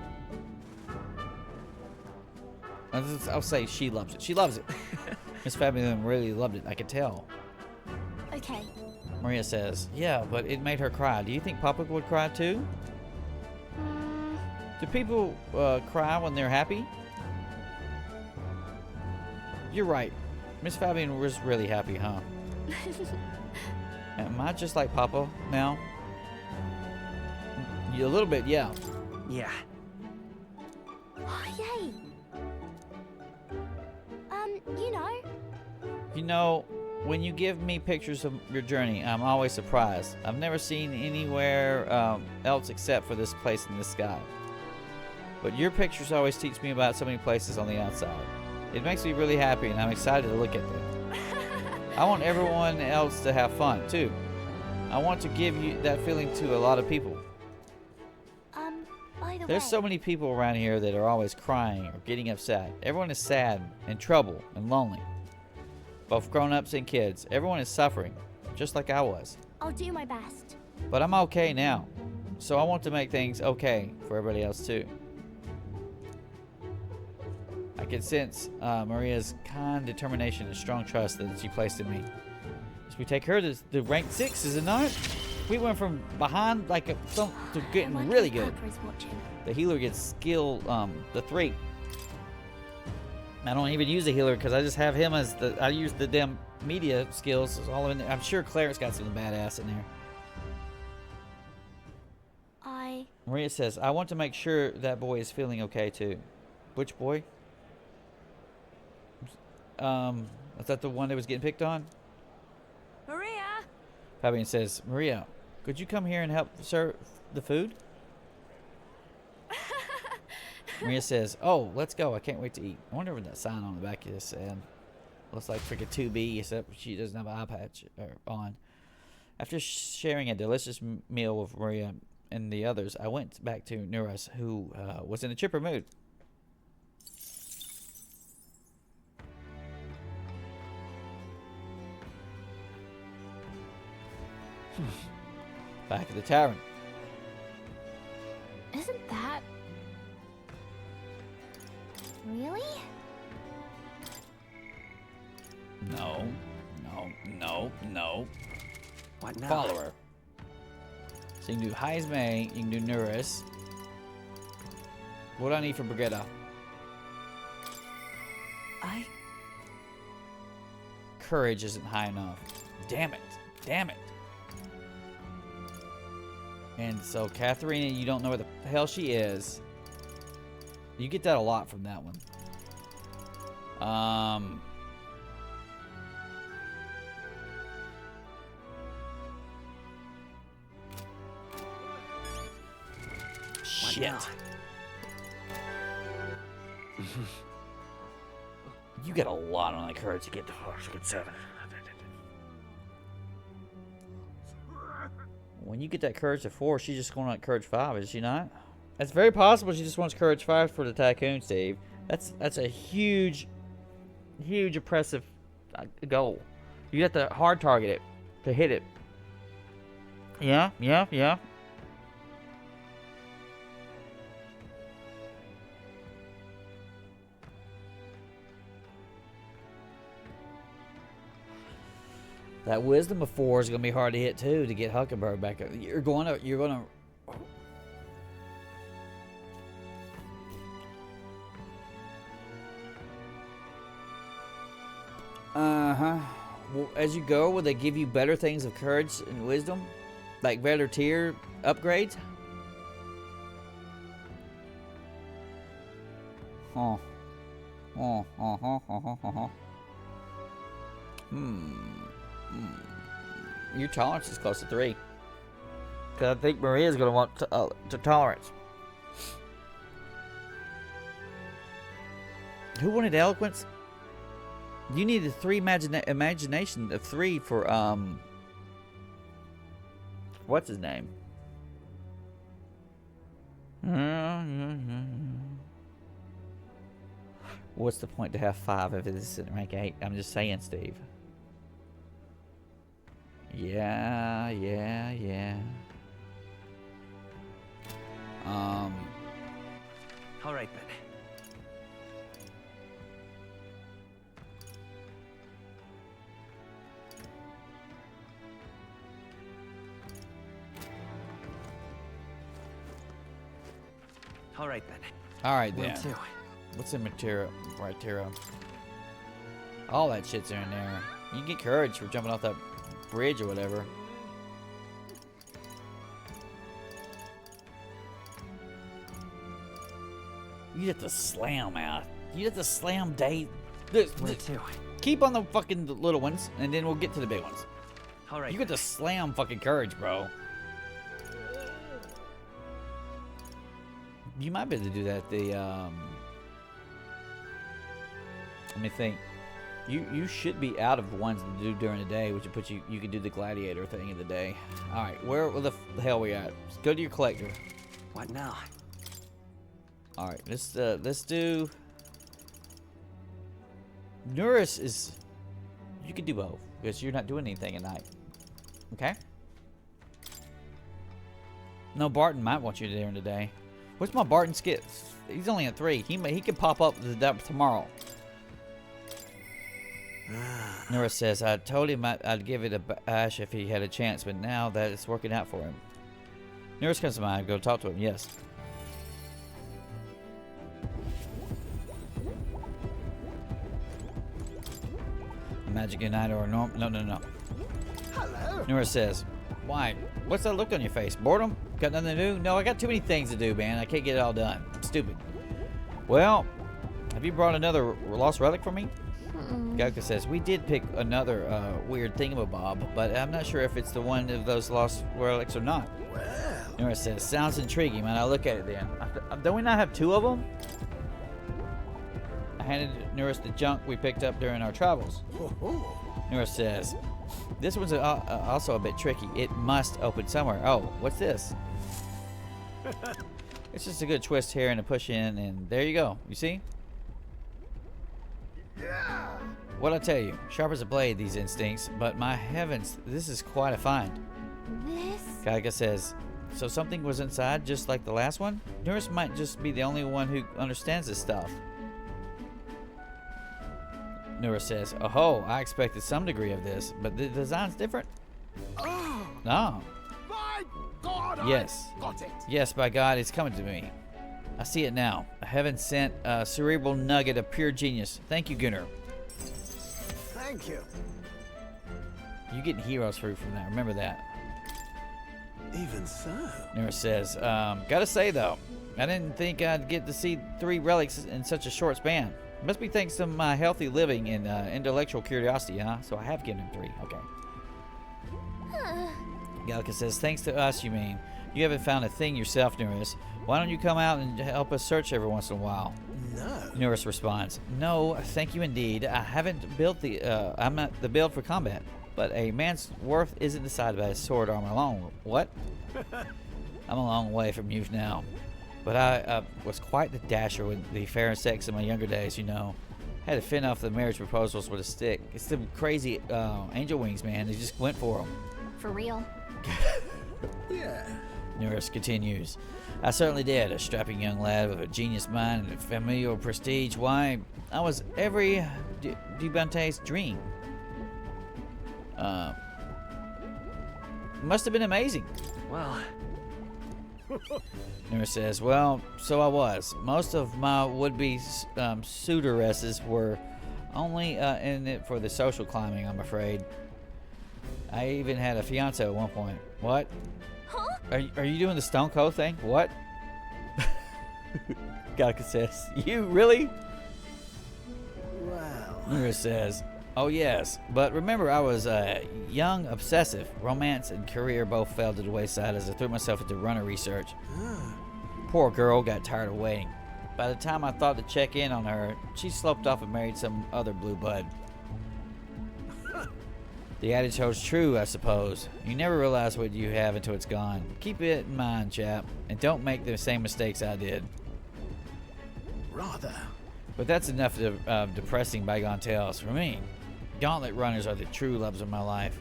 I'll say she loves it. She loves it. Miss Fabian really loved it. I could tell. Okay. Maria says, yeah, but it made her cry. Do you think Papa would cry too? Do people cry when they're happy? You're right. Miss Fabian was really happy, huh? Am I just like Papa now? A little bit, yeah. Yeah. Oh, yay. You know. You know, when you give me pictures of your journey, I'm always surprised. I've never seen anywhere else except for this place in the sky. But your pictures always teach me about so many places on the outside. It makes me really happy, and I'm excited to look at them. I want everyone else to have fun, too. I want to give you that feeling to a lot of people. By the There's way. so many people around here that are always crying or getting upset. Everyone is sad, in trouble, and lonely. Both grown-ups and kids. Everyone is suffering, just like I was. I'll do my best. But I'm okay now. So I want to make things okay for everybody else too. I can sense Maria's kind determination and strong trust that she placed in me. As we take her to the rank 6, is it not? We went from behind like to getting I wonder really if good. Papa is watching. The healer gets skill the 3. I don't even use the healer because I just have him as the. I use the damn media skills. It's all in there. I'm sure Claire's got something badass in there. Maria says, I want to make sure that boy is feeling okay too. Which boy? Is that the one that was getting picked on? Maria! Fabian says, Maria, could you come here and help serve the food? Maria says, oh, let's go. I can't wait to eat. I wonder what that sign on the back of this said. Looks like freaking 2B, except she doesn't have an eye patch on. After sharing a delicious meal with Maria and the others, I went back to Nuras, who was in a chipper mood. Back at the tavern. Isn't that... Really? No, no, no, no. What now? Follower. So you can do Heisme, you can do Nuris. What do I need for Brigitta? Courage isn't high enough. Damn it. Damn it. And so Katharina, you don't know where the hell she is. You get that a lot from that one. Shit. now? You get a lot on that courage to get to 7. When you get that courage to 4, she's just going on courage 5, is she not? It's very possible she just wants courage 5 for the tycoon, Steve. That's a huge oppressive goal. You have to hard target it to hit it. Yeah. That wisdom of 4 is gonna be hard to hit too to get Huckenberg back up. You're gonna. Well, as you go, will they give you better things of courage and wisdom, like better tier upgrades? Your tolerance is close to 3. Because I think Maria's going to want to tolerance. Who wanted eloquence? You needed 3 imagination of 3 for, what's his name? What's the point to have 5 if it's in rank 8? I'm just saying, Steve. Yeah. All right then. All right then. All right Will then. do. What's in material? Material. All that shit's in there. You can get courage for jumping off that bridge or whatever. You have to slam out. You have to slam date. Will do. Keep on the fucking little ones, and then we'll get to the big ones. All right. You get to slam fucking courage, bro. You might be able to do that. Let me think. You should be out of the ones to do during the day, which would put you. You could do the gladiator thing in the day. All right, where the hell we at? Let's go to your collector. What now? All right, let's do. Nuris is. You could do both because you're not doing anything at night. Okay. No, Barton might want you during the day. What's my Barton skip? He's only at 3. He could pop up tomorrow. Nora says, I told him I'd give it a bash if he had a chance, but now that it's working out for him. Nurse comes to mind. Go talk to him. Yes. Magic Unite or no. Hello. Nora says, why? What's that look on your face? Boredom? Got nothing to do? No, I got too many things to do, man. I can't get it all done. I'm stupid. Well, have you brought another lost relic for me? Gauka says, we did pick another weird thingamabob, but I'm not sure if it's the one of those lost relics or not. Well. Nora says, sounds intriguing, man. I'll look at it then. Don't we not have 2 of them? I handed Nurse the junk we picked up during our travels. Nurse says, this one's also a bit tricky. It must open somewhere. Oh, what's this? It's just a good twist here and a push in, and there you go. You see? What'd I tell you? Sharp as a blade, these instincts, but my heavens, this is quite a find. This? Gaiga says, so something was inside just like the last one? Nurse might just be the only one who understands this stuff. Nura says, oh, I expected some degree of this, but the design's different. Oh. No. My God, yes. I got it. Yes, by God, it's coming to me. I see it now. A heaven-sent cerebral nugget of pure genius. Thank you, Gunnar. Thank you. You're getting heroes fruit from that. Remember that. Even so. Nura says, gotta say, though, I didn't think I'd get to see 3 relics in such a short span. Must be thanks to my healthy living and intellectual curiosity, huh? So I have given him 3. Okay. Gallica says, thanks to us, you mean. You haven't found a thing yourself, Nuris. Why don't you come out and help us search every once in a while? No. Nuris responds, no, thank you indeed. I haven't built I'm not the build for combat, but a man's worth isn't decided by his sword armor alone. What? I'm a long way from youth now. But I was quite the dasher with the fair sex in my younger days, you know. Had to fend off the marriage proposals with a stick. It's the crazy angel wings, man. They just went for them. For real? Yeah. Norris continues. I certainly did. A strapping young lad with a genius mind and familial prestige. Why, I was every Dubante's dream. Must have been amazing. Well... Nura says, well, so I was. Most of my would-be suitoresses were only in it for the social climbing, I'm afraid. I even had a fiance at one point. What? Huh? Are you doing the Stone Cold thing? What? Galka says, you really? Well. Nura says, oh yes, but remember I was young, obsessive. Romance and career both fell to the wayside as I threw myself into runner research. Poor girl got tired of waiting. By the time I thought to check in on her, she sloped off and married some other blue bud. The adage holds true, I suppose. You never realize what you have until it's gone. Keep it in mind, chap, and don't make the same mistakes I did. Rather. But that's enough of depressing bygone tales for me. Gauntlet runners are the true loves of my life.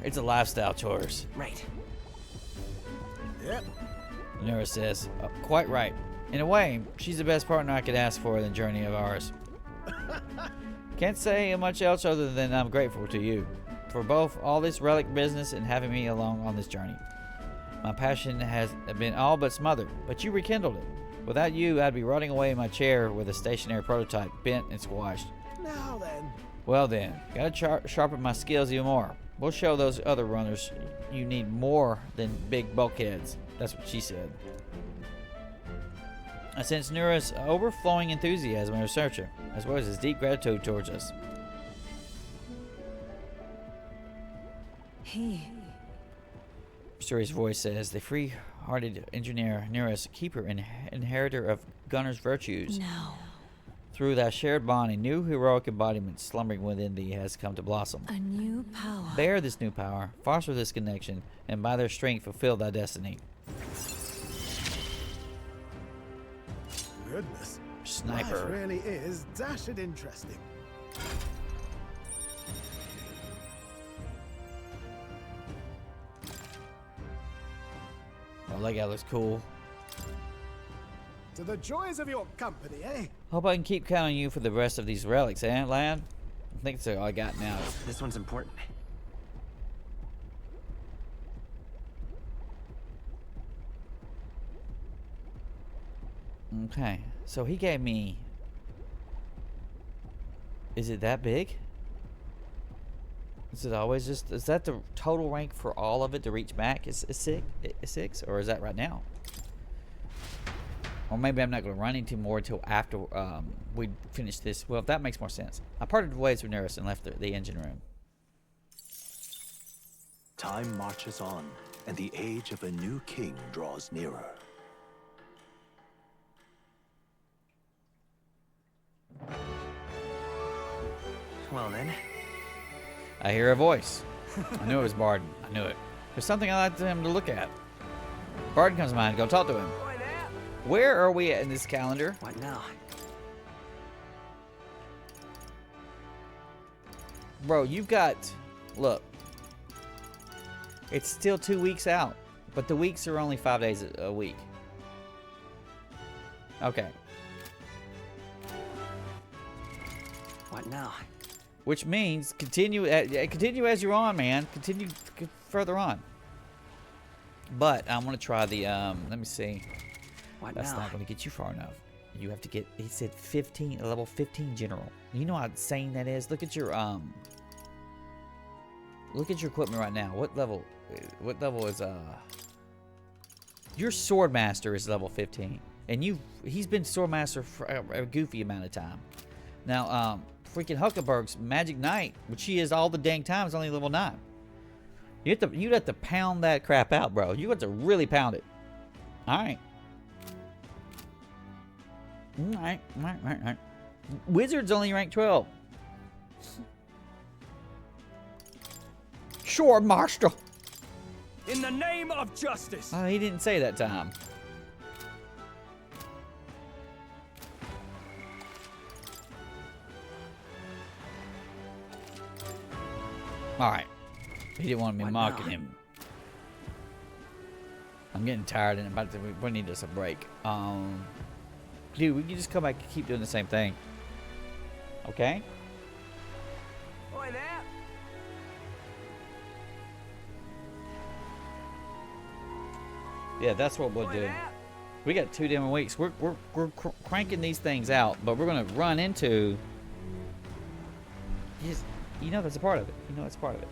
It's a lifestyle choice. Right. Yep. Nura says, quite right. In a way, she's the best partner I could ask for in the journey of ours. Can't say much else other than I'm grateful to you for both all this relic business and having me along on this journey. My passion has been all but smothered, but you rekindled it. Without you, I'd be rotting away in my chair with a stationary prototype bent and squashed. Now then. Well then, gotta sharpen my skills even more. We'll show those other runners you need more than big bulkheads. That's what she said. I sense Nura's overflowing enthusiasm and researcher, as well as his deep gratitude towards us. He. Mysterious voice says, the free-hearted engineer Nura's keeper and inheritor of Gunner's virtues. No. Through that shared bond, a new heroic embodiment slumbering within thee has come to blossom. A new power. Bear this new power, foster this connection, and by their strength fulfill thy destiny. Goodness. Sniper. Life really is dashed interesting. Oh, that guy looks cool. To the joys of your company, eh? Hope I can keep counting you for the rest of these relics, eh, lad? I think that's all I got now. This one's important. Okay, so he gave me... Is it that big? Is it always just... Is that the total rank for all of it to reach back? Is six? Or is that right now? Or maybe I'm not going to run into more until after we finish this. Well, that makes more sense. I parted ways with Nerys and left the engine room. Time marches on, and the age of a new king draws nearer. Well then. I hear a voice. I knew it was Barden. I knew it. There's something I'd like him to look at. Barden comes to mind. Go talk to him. Where are we at in this calendar? What now? Bro, you've got... Look. It's still 2 weeks out. But the weeks are only 5 days a week. Okay. What now? Which means continue as you're on, man. Continue further on. But I want to try the let me see. What That's now? not going to get you far enough. You have to get, he said 15, level 15 general. You know how insane that is? Look at your equipment right now. What level is your sword master is level 15. And he's been sword master for a goofy amount of time. Now, freaking Huckenberg's Magic Knight, which she is all the dang time, is only level 9. You'd have to pound that crap out, bro. You have to really pound it. Alright. Alright. Wizard's only ranked 12. Sure, master. In the name of justice. Oh, he didn't say that time. Alright. He didn't want me What mocking now? him. I'm getting tired and we need us a break. Dude, we can just come back and keep doing the same thing. Okay? Oi there. Yeah, that's what we'll Oi do. there. We got 2 different weeks. We're cranking these things out, but we're gonna run into. You know that's a part of it. You know that's part of it.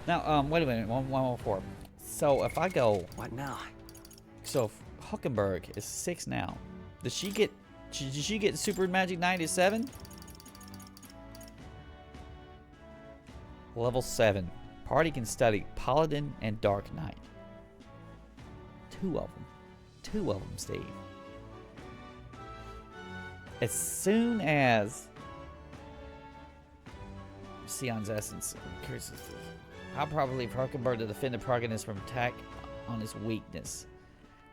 Now, wait a minute. One more for. So if I go, What now? so if Huckenberg is 6 now. Did she get Super Magic Knight at 7? Level 7. Party can study Paladin and Dark Knight. 2 of them. 2 of them, Steve. As soon as Sion's Essence. I'm curious. I'll probably leave Huckenberg to defend the protagonist from attack on his weakness.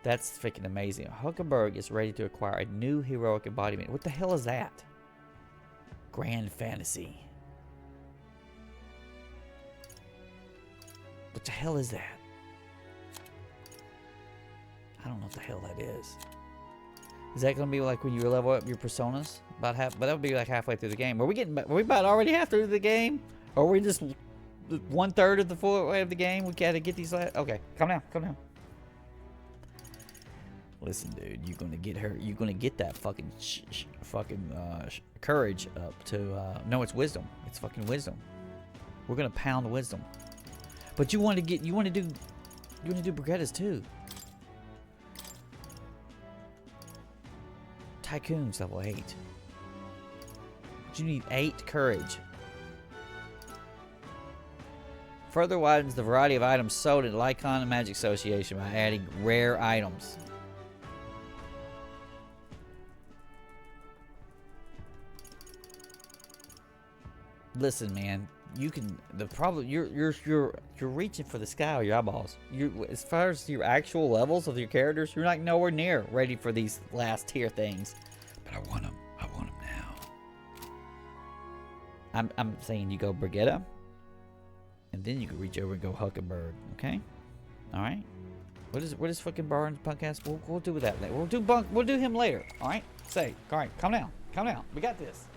That's freaking amazing. Huckenberg is ready to acquire a new heroic embodiment. What the hell is that? Grand Fantasy. What the hell is that? I don't know what the hell that is. Is that gonna be like when you level up your personas? About half, but that would be like halfway through the game. Are we about already half through the game? Or are we just 1/3 of the full way of the game? We gotta get these last. Okay, calm down, calm down. Listen, dude, you're gonna get her. You're gonna get that fucking courage up to. No, it's wisdom. It's fucking wisdom. We're gonna pound the wisdom. But you want to get. You want to do Brigettas too. Tycoon's level 8. But you need 8 courage. Further widens the variety of items sold at Lycon and Magic Association by adding rare items. Listen, man, you can. The problem you're reaching for the sky with your eyeballs. You, as far as your actual levels of your characters, you're like nowhere near ready for these last tier things. But I want them. I want them now. I'm saying you go Brigetta, and then you can reach over and go Huckenberg. Okay, all right. What is fucking Barnes punk ass? We'll do that later. We'll do him later. All right. Say, all right. Calm down. Calm down. We got this.